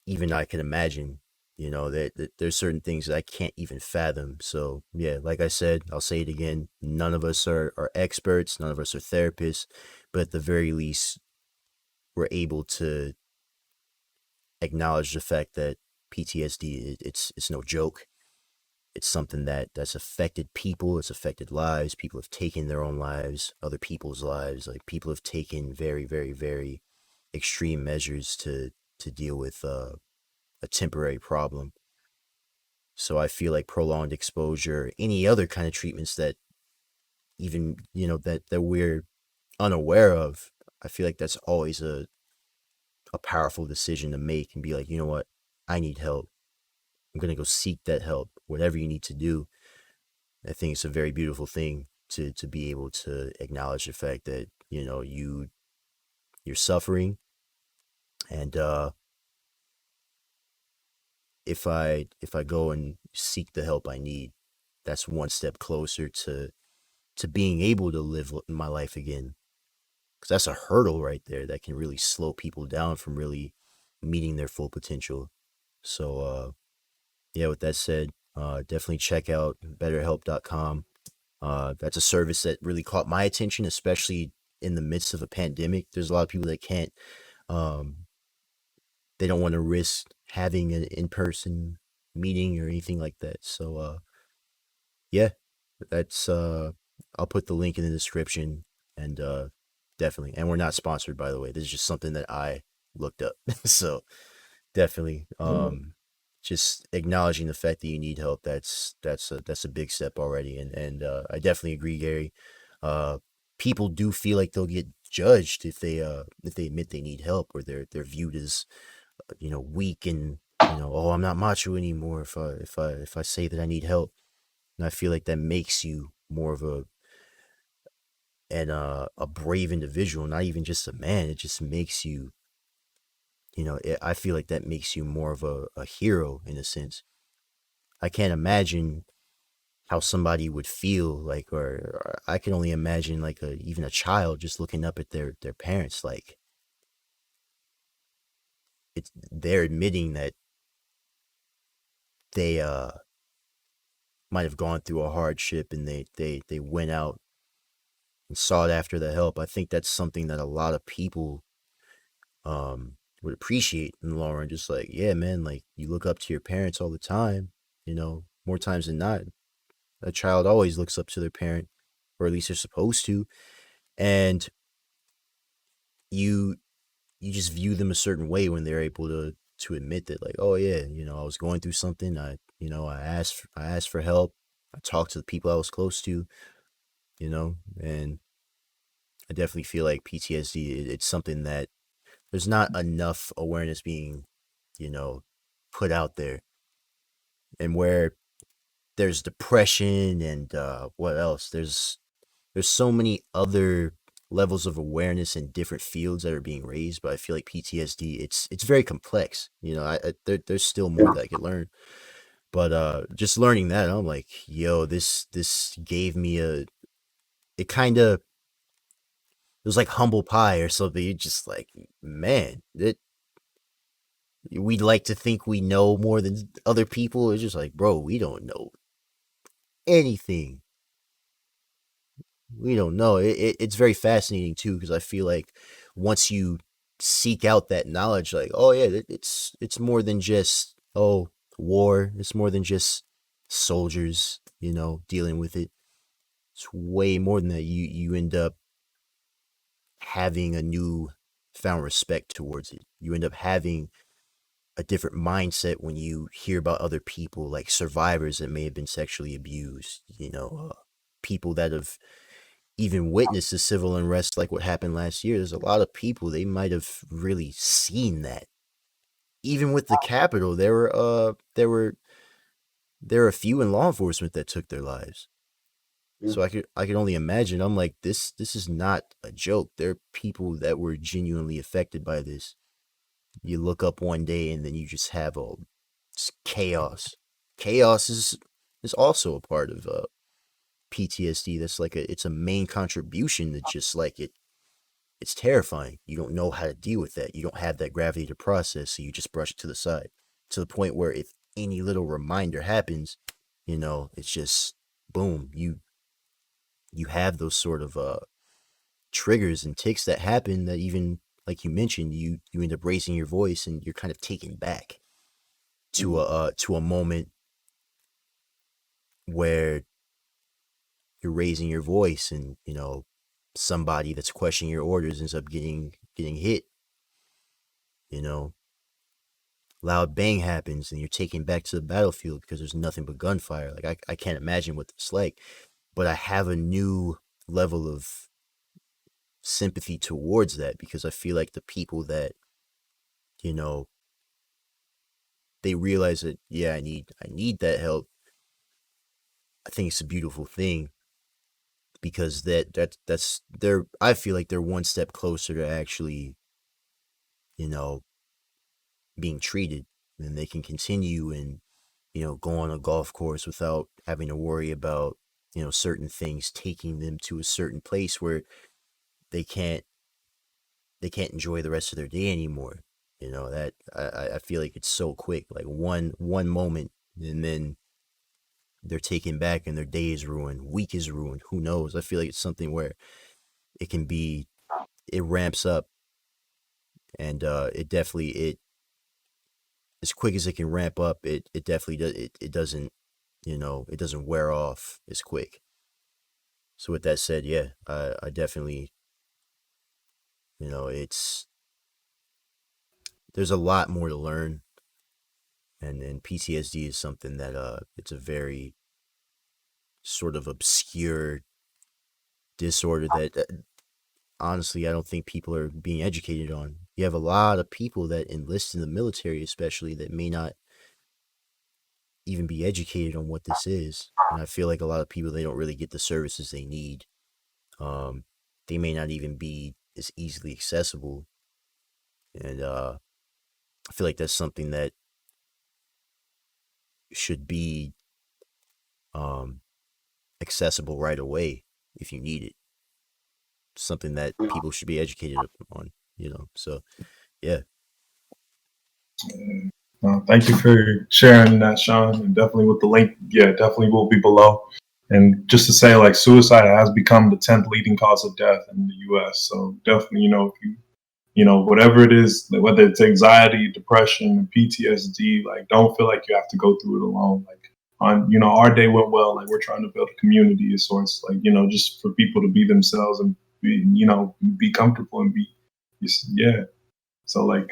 even I can imagine. That there's certain things that I can't even fathom. So yeah, like I said, I'll say it again. None of us are experts. None of us are therapists, but at the very least, we're able to acknowledge the fact that PTSD it's no joke. It's something that's affected people. It's affected lives. People have taken their own lives, other people's lives. Like people have taken very, very, very extreme measures to deal with a temporary problem. So I feel like prolonged exposure, any other kind of treatments that even that we're unaware of, I feel like that's always a powerful decision to make and be like, you know what, I need help. I'm gonna go seek that help. Whatever you need to do. I think it's a very beautiful thing to be able to acknowledge the fact that you're suffering, and if I go and seek the help I need, that's one step closer to being able to live my life again. Because that's a hurdle right there that can really slow people down from really meeting their full potential. So yeah, with that said, definitely check out betterhelp.com. That's a service that really caught my attention, especially in the midst of a pandemic. There's a lot of people that can't, um, they don't want to risk having an in-person meeting or anything like that. So, yeah, that's, I'll put the link in the description, and, definitely, and we're not sponsored, by the way. This is just something that I looked up. So definitely, just acknowledging the fact that you need help, that's a big step already. And I definitely agree, Gary. uh People do feel like they'll get judged if they admit they need help, or they're viewed as weak, and oh, I'm not macho anymore if I say that I need help. And I feel like that makes you more of a brave individual, not even just a man. It just makes you, I feel like that makes you more of a hero in a sense. I can't imagine how somebody would feel like, or I can only imagine like even a child just looking up at their parents. Like they're admitting that they might have gone through a hardship, and they went out and sought after the help. I think that's something that a lot of people would appreciate in the long run. Just like, yeah, man, like you look up to your parents all the time, more times than not. A child always looks up to their parent, or at least they're supposed to. And you you just view them a certain way when they're able to admit that, like, oh yeah, I was going through something. I asked for help. I talked to the people I was close to, and I definitely feel like PTSD, it's something that there's not enough awareness being, you know, put out there. And where there's depression and what else? There's so many other levels of awareness in different fields that are being raised, but I feel like PTSD, it's very complex. There's still more Yeah. that I could learn, but just learning that, I'm like, yo, this gave me it kind of was like humble pie or something. You're just like, man, we'd like to think we know more than other people. It's just like, bro, we don't know anything. We don't know. It's very fascinating too, because I feel like once you seek out that knowledge, like, oh yeah, it's more than just, oh, war. It's more than just soldiers, dealing with it. It's way more than that. You end up having a new found respect towards it. You end up having a different mindset when you hear about other people, like survivors that may have been sexually abused, people that have even witnessed the civil unrest like what happened last year. There's a lot of people, they might have really seen that. Even with the Capitol, there were a few in law enforcement that took their lives. Yeah. So I could only imagine. I'm like, this is not a joke. There are people that were genuinely affected by this. You look up one day and then you just have all chaos. Chaos is also a part of PTSD. That's like it's a main contribution. That just like it's terrifying. You don't know how to deal with that. You don't have that gravity to process, so you just brush it to the side. To the point where if any little reminder happens, it's just boom. You have those sort of triggers and ticks that happen that even like you mentioned, you end up raising your voice and you're kind of taken back to a moment where you're raising your voice and somebody that's questioning your orders ends up getting hit. you know Loud bang happens and you're taken back to the battlefield because there's nothing but gunfire. Like I can't imagine what it's like, but I have a new level of sympathy towards that because I feel like the people that you know they realize that, yeah, I need that help. I think it's a beautiful thing because that's they're I feel like they're one step closer to actually, you know, being treated, and they can continue and, go on a golf course without having to worry about, certain things taking them to a certain place where they can't they can't enjoy the rest of their day anymore. That I feel like it's so quick, like one moment, and then they're taken back and their day is ruined, week is ruined. Who knows? I feel like it's something where it can be, it ramps up, and it definitely, it as quick as it can ramp up, it definitely does, it doesn't, it doesn't wear off as quick. So with that said, yeah, I definitely, it's there's a lot more to learn, and PTSD is something that it's a very sort of obscure disorder that honestly I don't think people are being educated on. You have a lot of people that enlist in the military, especially, that may not even be educated on what this is. And I feel like a lot of people, they don't really get the services they need. They may not even be as easily accessible. And I feel like that's something that should be um, accessible right away if you need it. Something that people should be educated on. So, yeah. Thank you for sharing that, Sean, and definitely with the link. Yeah, definitely will be below. And just to say, like, suicide has become the 10th leading cause of death in the U.S. So definitely, if whatever it is, whether it's anxiety, depression, PTSD, like, don't feel like you have to go through it alone. Like, our day went well. Like, we're trying to build a community of sorts, like, just for people to be themselves and be comfortable and yeah. So, like,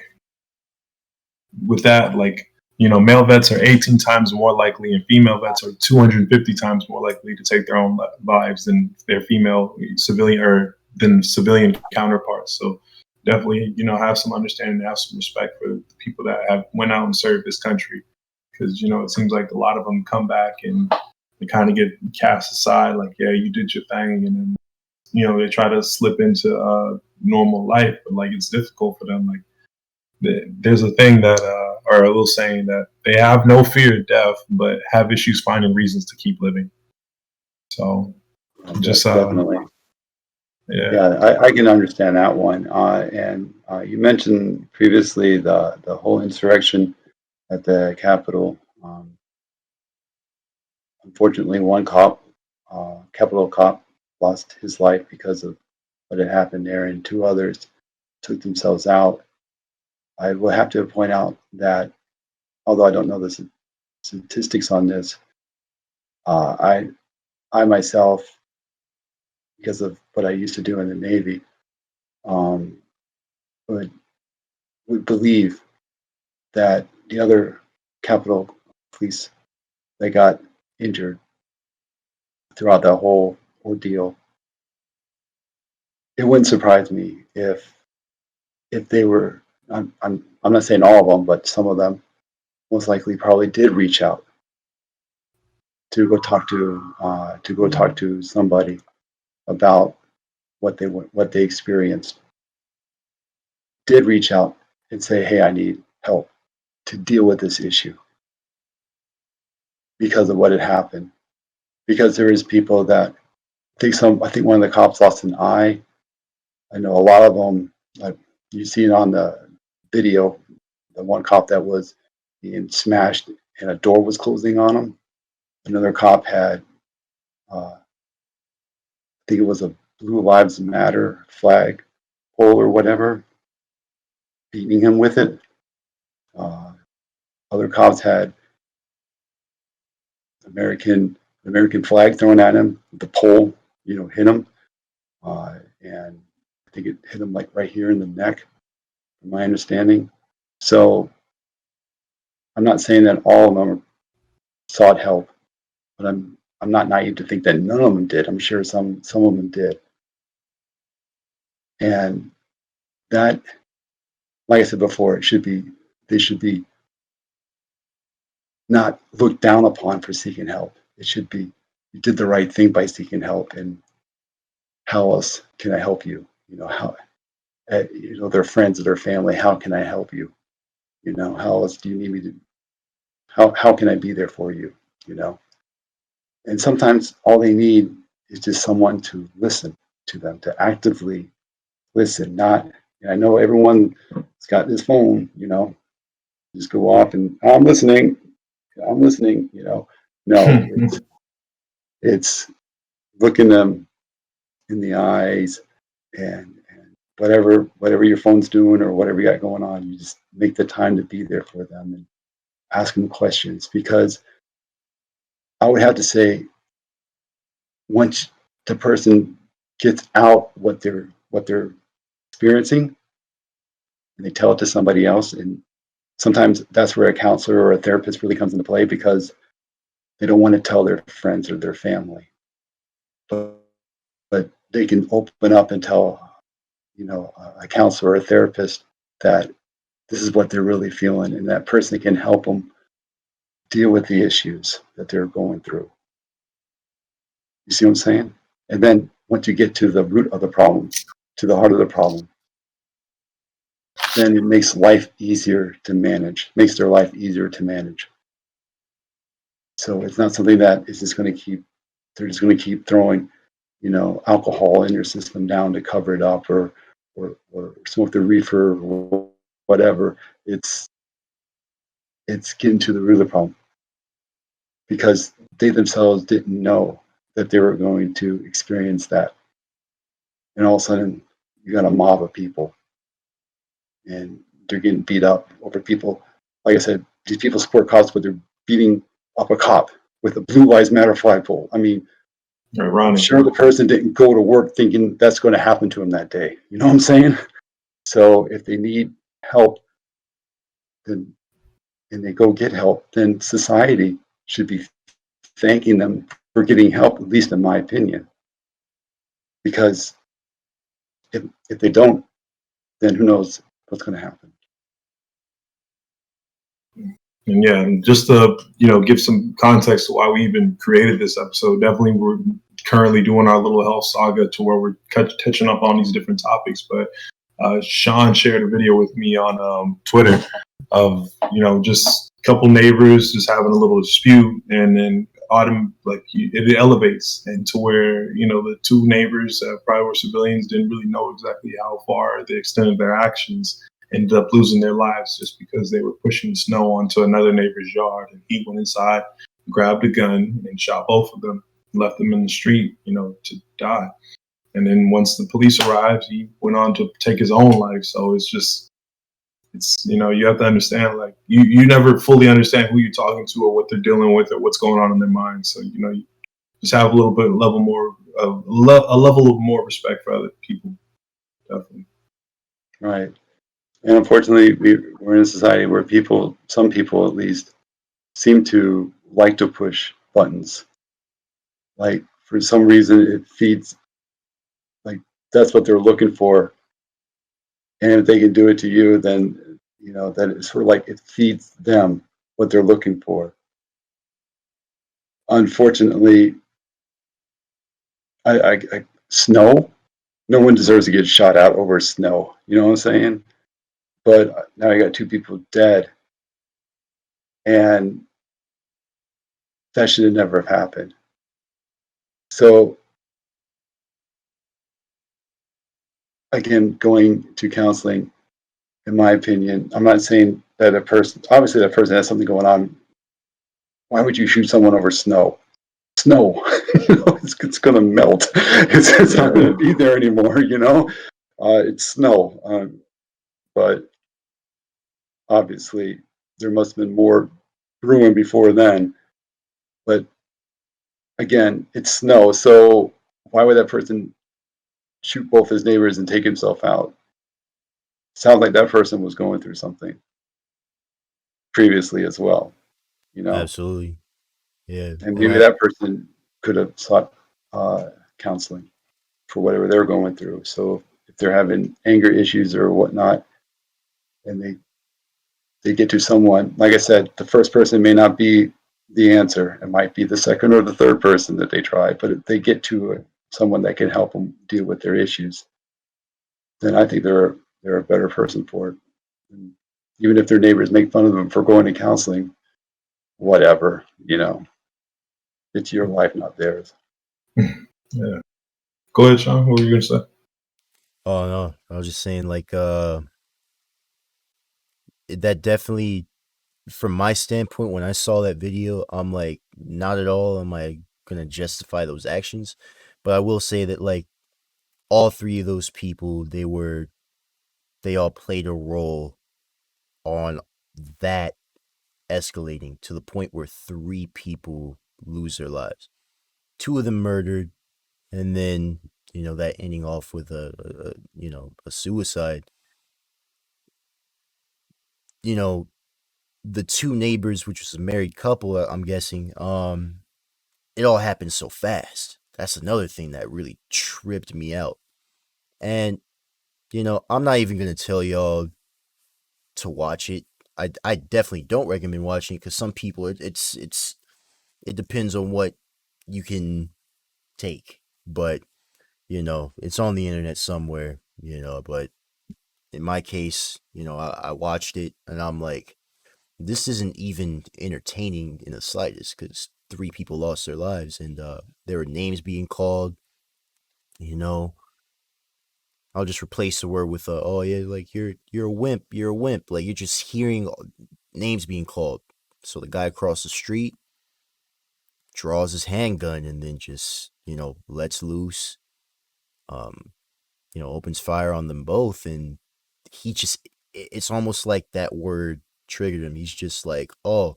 with that, like, male vets are 18 times more likely and female vets are 250 times more likely to take their own lives than their female civilian or than civilian counterparts. So definitely, have some understanding, have some respect for the people that have went out and served this country, because it seems like a lot of them come back and they kind of get cast aside, like, yeah, you did your thing, and then they try to slip into normal life, but like it's difficult for them. Like, there's a thing that, or a little saying that they have no fear of death, but have issues finding reasons to keep living. So just, definitely. I can understand that one. And you mentioned previously the whole insurrection at the Capitol. Unfortunately, one cop, Capitol cop, lost his life because of what had happened there, and two others took themselves out. I will have to point out that, although I don't know the statistics on this, uh, I I myself, because of what I used to do in the Navy, um, would would believe that the other Capitol police that got injured throughout that whole ordeal, it wouldn't surprise me if they were. I'm not saying all of them, but some of them most likely probably did reach out to go talk to somebody about what they experienced. Did reach out and say, "Hey, I need help to deal with this issue because of what had happened." Because there is people that I think one of the cops lost an eye. I know a lot of them. You see it on the video. The one cop that was being smashed and a door was closing on him. Another cop had, I think it was a Blue Lives Matter flag pole or whatever, beating him with it. Uh, Other cops had American American flag thrown at him. The pole, hit him, and I think it hit him like right here in the neck, from my understanding. So I'm not saying that all of them sought help, but I'm not naive to think that none of them did. I'm sure some of them did, and that, like I said before, they should be not looked down upon for seeking help. It should be, you did the right thing by seeking help, and how else can I help you? How, their friends or their family. How can I help you? How else do you need me to? How can I be there for you? You know, and sometimes all they need is just someone to listen to them, to actively listen. Not, I know everyone's got this phone. Just go off and I'm listening. I'm listening. No, it's looking them in the eyes, and whatever your phone's doing or whatever you got going on, you just make the time to be there for them and ask them questions. Because I would have to say, once the person gets out what they're experiencing and they tell it to somebody else, and sometimes that's where a counselor or a therapist really comes into play, because they don't want to tell their friends or their family, but they can open up and tell, a counselor or a therapist that this is what they're really feeling, and that person can help them deal with the issues that they're going through. You see what I'm saying? And then once you get to the root of the problem, to the heart of the problem, then it makes life easier to manage, makes their life easier to manage. So it's not something that is just going to they're just going to keep throwing, alcohol in your system down to cover it up, or smoke the reefer or whatever. It's getting to the root of the problem, because they themselves didn't know that they were going to experience that. And all of a sudden, you got a mob of people, and they're getting beat up over people. Like I said, these people support cops, but they're beating up a cop with a Blue Lives Matter flagpole. I mean, I'm sure the person didn't go to work thinking that's going to happen to him that day. You know what I'm saying? So if they need help, then and they go get help, then society should be thanking them for getting help, at least in my opinion. Because if they don't, then who knows what's going to happen. And yeah, and just to give some context to why we even created this episode, definitely we're currently doing our little health saga to where we're touching up on these different topics. But Sean shared a video with me on Twitter of just a couple neighbors just having a little dispute, and then it elevates into where, you know, the two neighbors that probably were civilians didn't really know exactly how far the extent of their actions, ended up losing their lives just because they were pushing snow onto another neighbor's yard, and he went inside, grabbed a gun, and shot both of them, left them in the street, you know, to die. And then once the police arrived, he went on to take his own life. So it's just, it's, you know, you have to understand, like, you never fully understand who you're talking to or what they're dealing with or what's going on in their mind. So, you know, you just have a little bit level more a level of more respect for other people. Definitely. Right. And unfortunately, we're in a society where some people at least, seem to like to push buttons. Like, for some reason, it feeds, like, that's what they're looking for. And if they can do it to you, then, you know, that it's sort of like it feeds them what they're looking for. Unfortunately, snow, no one deserves to get shot out over snow. You know what I'm saying? But now you got two people dead, and that should have never have happened. So again, going to counseling, in my opinion, I'm not saying that obviously that person has something going on. Why would you shoot someone over snow? Snow, you know, it's going to melt. It's not going to be there anymore, you know? It's snow. But obviously, there must have been more brewing before then. But again, it's snow. So why would that person shoot both his neighbors and take himself out? Sounds like that person was going through something previously as well, you know? Absolutely. Yeah. And And maybe that person could have sought counseling for whatever they're going through. So if they're having anger issues or whatnot, and they get to someone, like I said, the first person may not be the answer. It might be the second or the third person that they try. But if they get to someone that can help them deal with their issues, then I think they're a better person for it. And even if their neighbors make fun of them for going to counseling, whatever, you know, it's your life, not theirs. Yeah. Go ahead, Sean. What were you gonna say? oh no, I was just saying like that definitely, from my standpoint, when I saw that video, I'm like, not at all am I gonna justify those actions. But I will say that like all three of those people, they all played a role on that escalating to the point where three people lose their lives. Two of them murdered, and then, you know, that ending off with a suicide. You know, the two neighbors, which was a married couple, I'm guessing, it all happened so fast. That's another thing that really tripped me out. And, you know, I'm not even gonna tell y'all to watch it. I definitely don't recommend watching it because some people it depends on what you can take. But, you know, it's on the internet somewhere, you know, but in my case, you know, I watched it and I'm like, this isn't even entertaining in the slightest because three people lost their lives and there were names being called, you know. I'll just replace the word with oh yeah, like you're a wimp, you're a wimp. Like you're just hearing names being called. So the guy across the street draws his handgun and then just, you know, lets loose, um, you know, opens fire on them both, and he just it's almost like that word triggered him. He's just like, oh,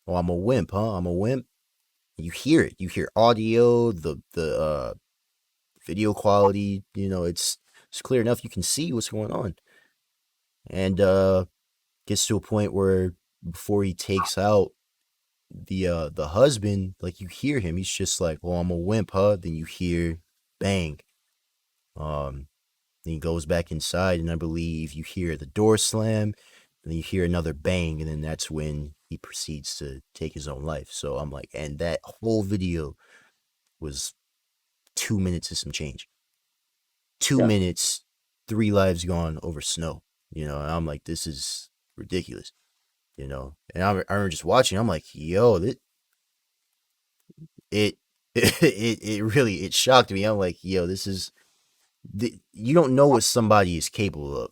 I'm a wimp, huh? I'm a wimp. You hear it. You hear audio, the video quality, you know, it's clear enough you can see what's going on. And gets to a point where before he takes out the husband, like you hear him, he's just like, "Oh, I'm a wimp, huh?" Then you hear bang. Um then he goes back inside and I believe you hear the door slam, and then you hear another bang, and then that's when he proceeds to take his own life. So I'm like, and that whole video was 2 minutes and some change. Two Yeah. minutes, three lives gone over snow. You know, and I'm like, this is ridiculous. You know, and I remember just watching. I'm like, yo, it it really it shocked me. I'm like, yo, you don't know what somebody is capable of.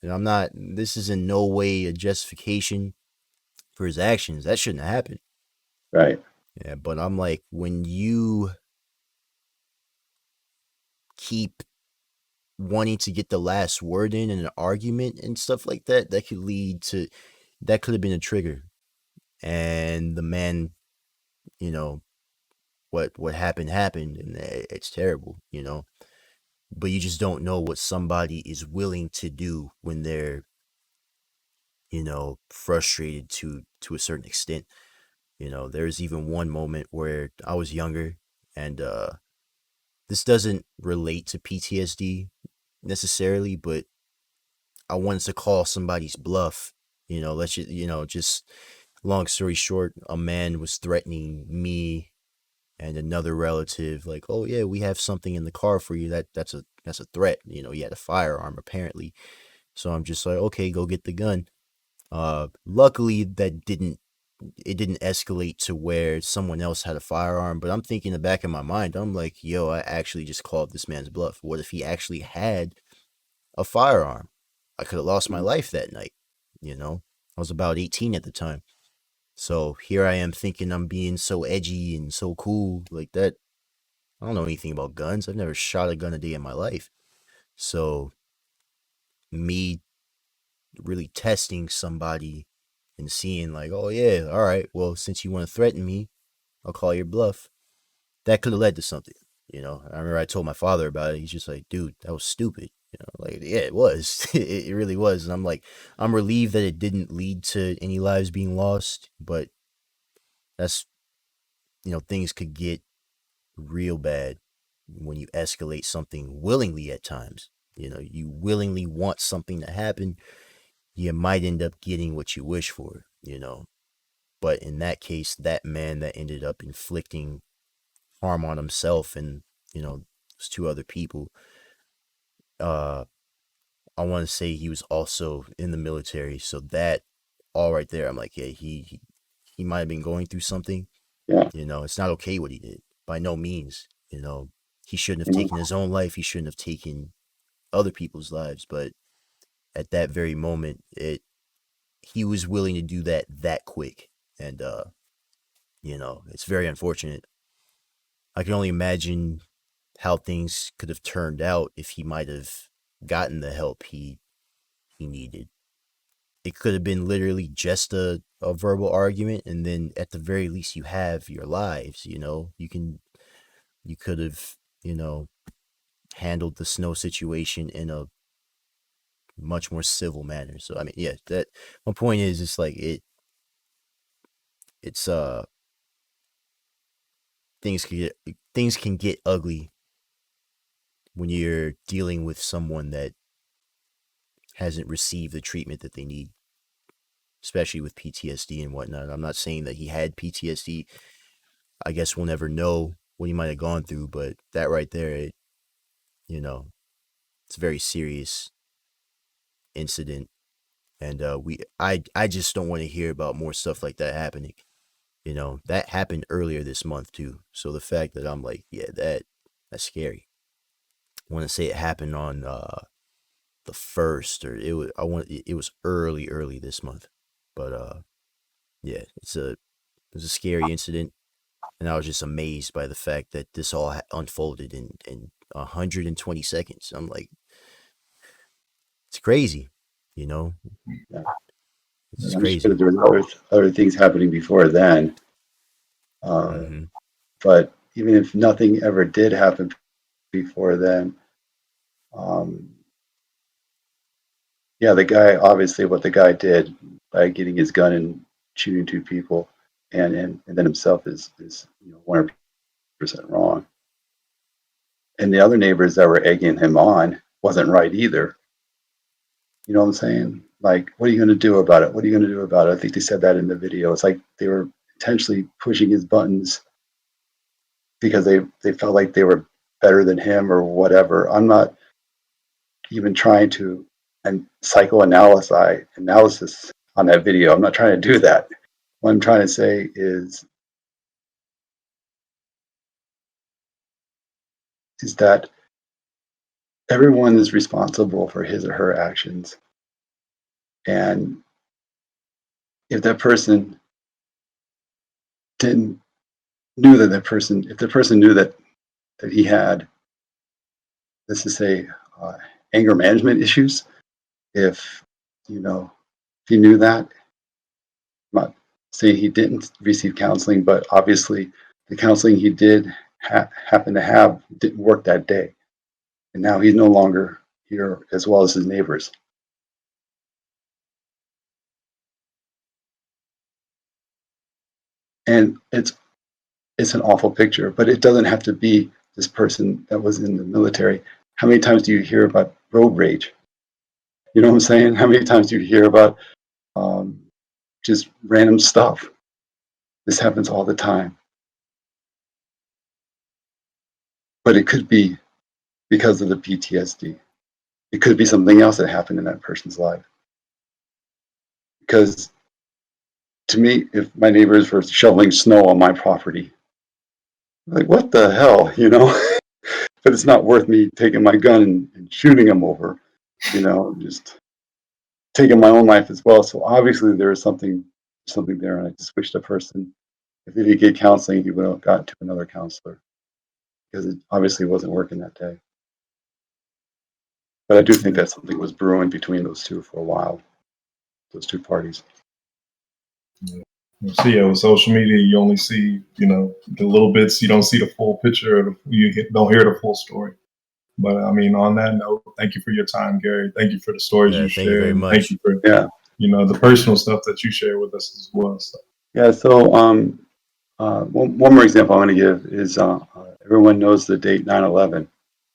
And I'm not. This is in no way a justification for his actions. That shouldn't have happened. Right. Yeah, but I'm like, when you keep wanting to get the last word in an argument and stuff like that, that could have been a trigger. And the man, you know, what happened, and it's terrible, you know. But you just don't know what somebody is willing to do when they're, you know, frustrated to a certain extent. You know, there's even one moment where I was younger, and this doesn't relate to PTSD necessarily, but I wanted to call somebody's bluff. You know, just long story short, a man was threatening me and another relative, like, "Oh yeah, we have something in the car for you." That's a threat. You know, he had a firearm apparently. So I'm just like, okay, go get the gun. Luckily it didn't escalate to where someone else had a firearm. But I'm thinking in the back of my mind, I'm like, yo, I actually just called this man's bluff. What if he actually had a firearm? I could have lost my life that night. You know, I was about 18 at the time. So here I am thinking I'm being so edgy and so cool like that. I don't know anything about guns. I've never shot a gun a day in my life. So me really testing somebody and seeing like, oh yeah, all right, well, since you want to threaten me, I'll call your bluff. That could have led to something. You know, I remember I told my father about it. He's just like, dude, that was stupid. You know, like, yeah, it was. It really was. And I'm like, I'm relieved that it didn't lead to any lives being lost, but that's, you know, things could get real bad when you escalate something willingly at times. You know, you willingly want something to happen, you might end up getting what you wish for, you know. But in that case, that man that ended up inflicting harm on himself and, you know, those two other people, uh, I want to say he was also in the military. So that all right there, I'm like, yeah, he might have been going through something. Yeah. You know, it's not okay what he did by no means. You know, he shouldn't have Mhm. taken his own life. He shouldn't have taken other people's lives. But at that very moment, he was willing to do that quick, and you know, it's very unfortunate. I can only imagine how things could have turned out if he might have gotten the help he needed. It could have been literally just a verbal argument, and then at the very least you have your lives. You know, you could have, you know, handled the snow situation in a much more civil manner. So I mean, yeah, that my point is, it's like it's things can get ugly when you're dealing with someone that hasn't received the treatment that they need, especially with PTSD and whatnot. I'm not saying that he had PTSD. I guess we'll never know what he might have gone through, but that right there, you know, it's a very serious incident, and I just don't want to hear about more stuff like that happening. You know, that happened earlier this month too. So the fact that I'm like, yeah, that's scary. I want to say it happened on the first, or it was early this month, but yeah, it's a scary incident, and I was just amazed by the fact that this all unfolded in 120 seconds. I'm like, it's crazy, you know, Yeah. it's I'm sure crazy. there was other things happening before then. Uh, Mm-hmm. but even if nothing ever did happen before then, um, yeah, the guy, obviously what the guy did by getting his gun and shooting two people and then himself is 100% wrong. And the other neighbors that were egging him on wasn't right either. You know what I'm saying? Like, what are you going to do about it? What are you going to do about it? I think they said that in the video. It's like they were intentionally pushing his buttons because they felt like they were better than him or whatever. I'm not even trying to and analysis on that video. I'm not trying to do that. What I'm trying to say is is that everyone is responsible for his or her actions. And if that person didn't knew that that person, if the person knew that he had, let's just say, anger management issues, if you know, if he knew that, I'm not saying he didn't receive counseling, but obviously the counseling he did happen to have didn't work that day, and now he's no longer here as well as his neighbors. And it's an awful picture, but it doesn't have to be this person that was in the military. How many times do you hear about road rage? You know what I'm saying? How many times do you hear about um, just random stuff? This happens all the time. But it could be because of the PTSD. It could be something else that happened in that person's life. Because to me, if my neighbors were shoveling snow on my property, like, what the hell, you know? But it's not worth me taking my gun and shooting them over, just taking my own life as well. So obviously there is something there, and I just wish the person, if he did get counseling, he would have got to another counselor because it obviously wasn't working that day. But I do think that something was brewing between those two for a while, those two parties. Yeah. So yeah, with social media, you only see the little bits. You don't see the full picture, or don't hear the full story. But I mean, on that note, thank you for your time, Gary. Thank you for the stories Yeah, you thank you very shared, and thank much. you for the personal stuff that you share with us as well. So. Yeah. So one more example I want to give is everyone knows the date 9/11,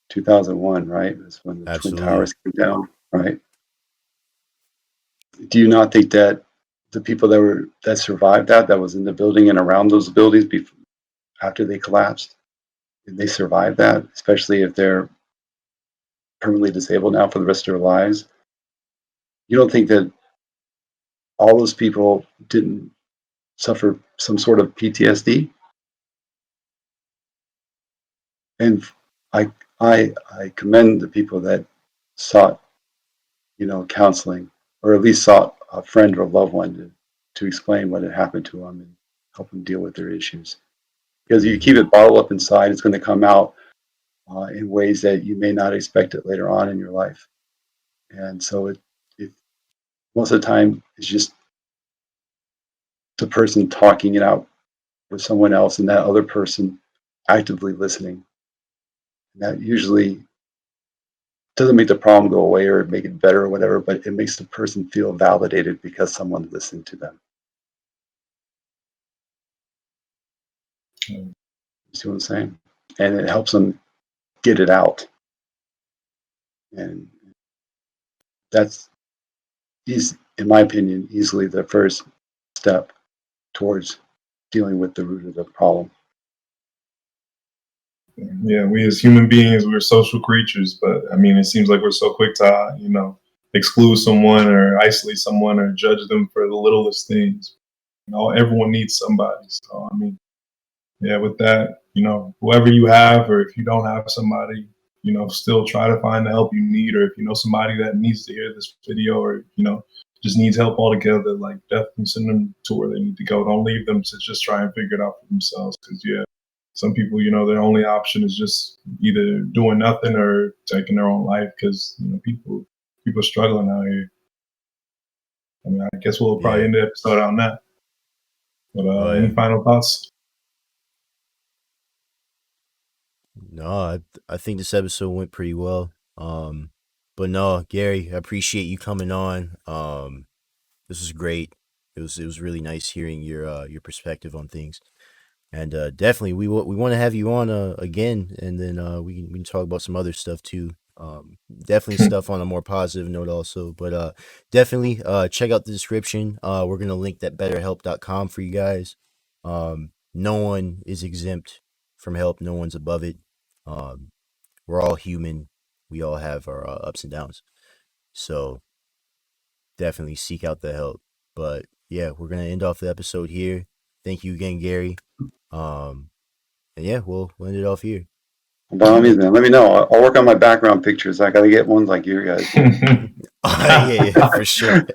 2001, right? That's when the Twin Absolutely. Towers came down, right? Do you not think that the people that survived that was in the building and around those buildings after they collapsed, did they survive that? Especially if they're permanently disabled now for the rest of their lives. You don't think that all those people didn't suffer some sort of PTSD? And I I commend the people that sought counseling, or at least sought a friend or a loved one to explain what had happened to them and help them deal with their issues. Because if you keep Mm-hmm. it bottled up inside, it's going to come out in ways that you may not expect it later on in your life. And so it most of the time it's just the person talking it out with someone else, and that other person actively listening. And that usually doesn't make the problem go away or make it better or whatever, but it makes the person feel validated because someone listened to them. Mm. You see what I'm saying? And it helps them get it out. And that's, in my opinion, easily the first step towards dealing with the root of the problem. Yeah, we as human beings, we're social creatures, but I mean, it seems like we're so quick to, exclude someone or isolate someone or judge them for the littlest things. Everyone needs somebody. So, I mean, yeah, with that, whoever you have, or if you don't have somebody, still try to find the help you need, or if you know somebody that needs to hear this video, or, just needs help altogether, like definitely send them to where they need to go. Don't leave them to just try and figure it out for themselves. Cause yeah, some people, their only option is just either doing nothing or taking their own life. Cause, people are struggling out here. I mean, I guess we'll probably Yeah. end the episode on that. But Oh any yeah. final thoughts? No, I think this episode went pretty well. But no, Gary, I appreciate you coming on. This was great. It was really nice hearing your perspective on things. And definitely, we want to have you on again, and then we can talk about some other stuff too. Definitely stuff on a more positive note also, but definitely check out the description. We're gonna link that betterhelp.com for you guys. No one is exempt from help. No one's above it. Um, we're all human. We all have our ups and downs. So definitely seek out the help. But yeah, we're gonna end off the episode here. Thank you again, Gary. Um, and yeah, we'll end it off here. By all means, man, let me know. I'll work on my background pictures. I got to get ones like you guys. Yeah, for sure.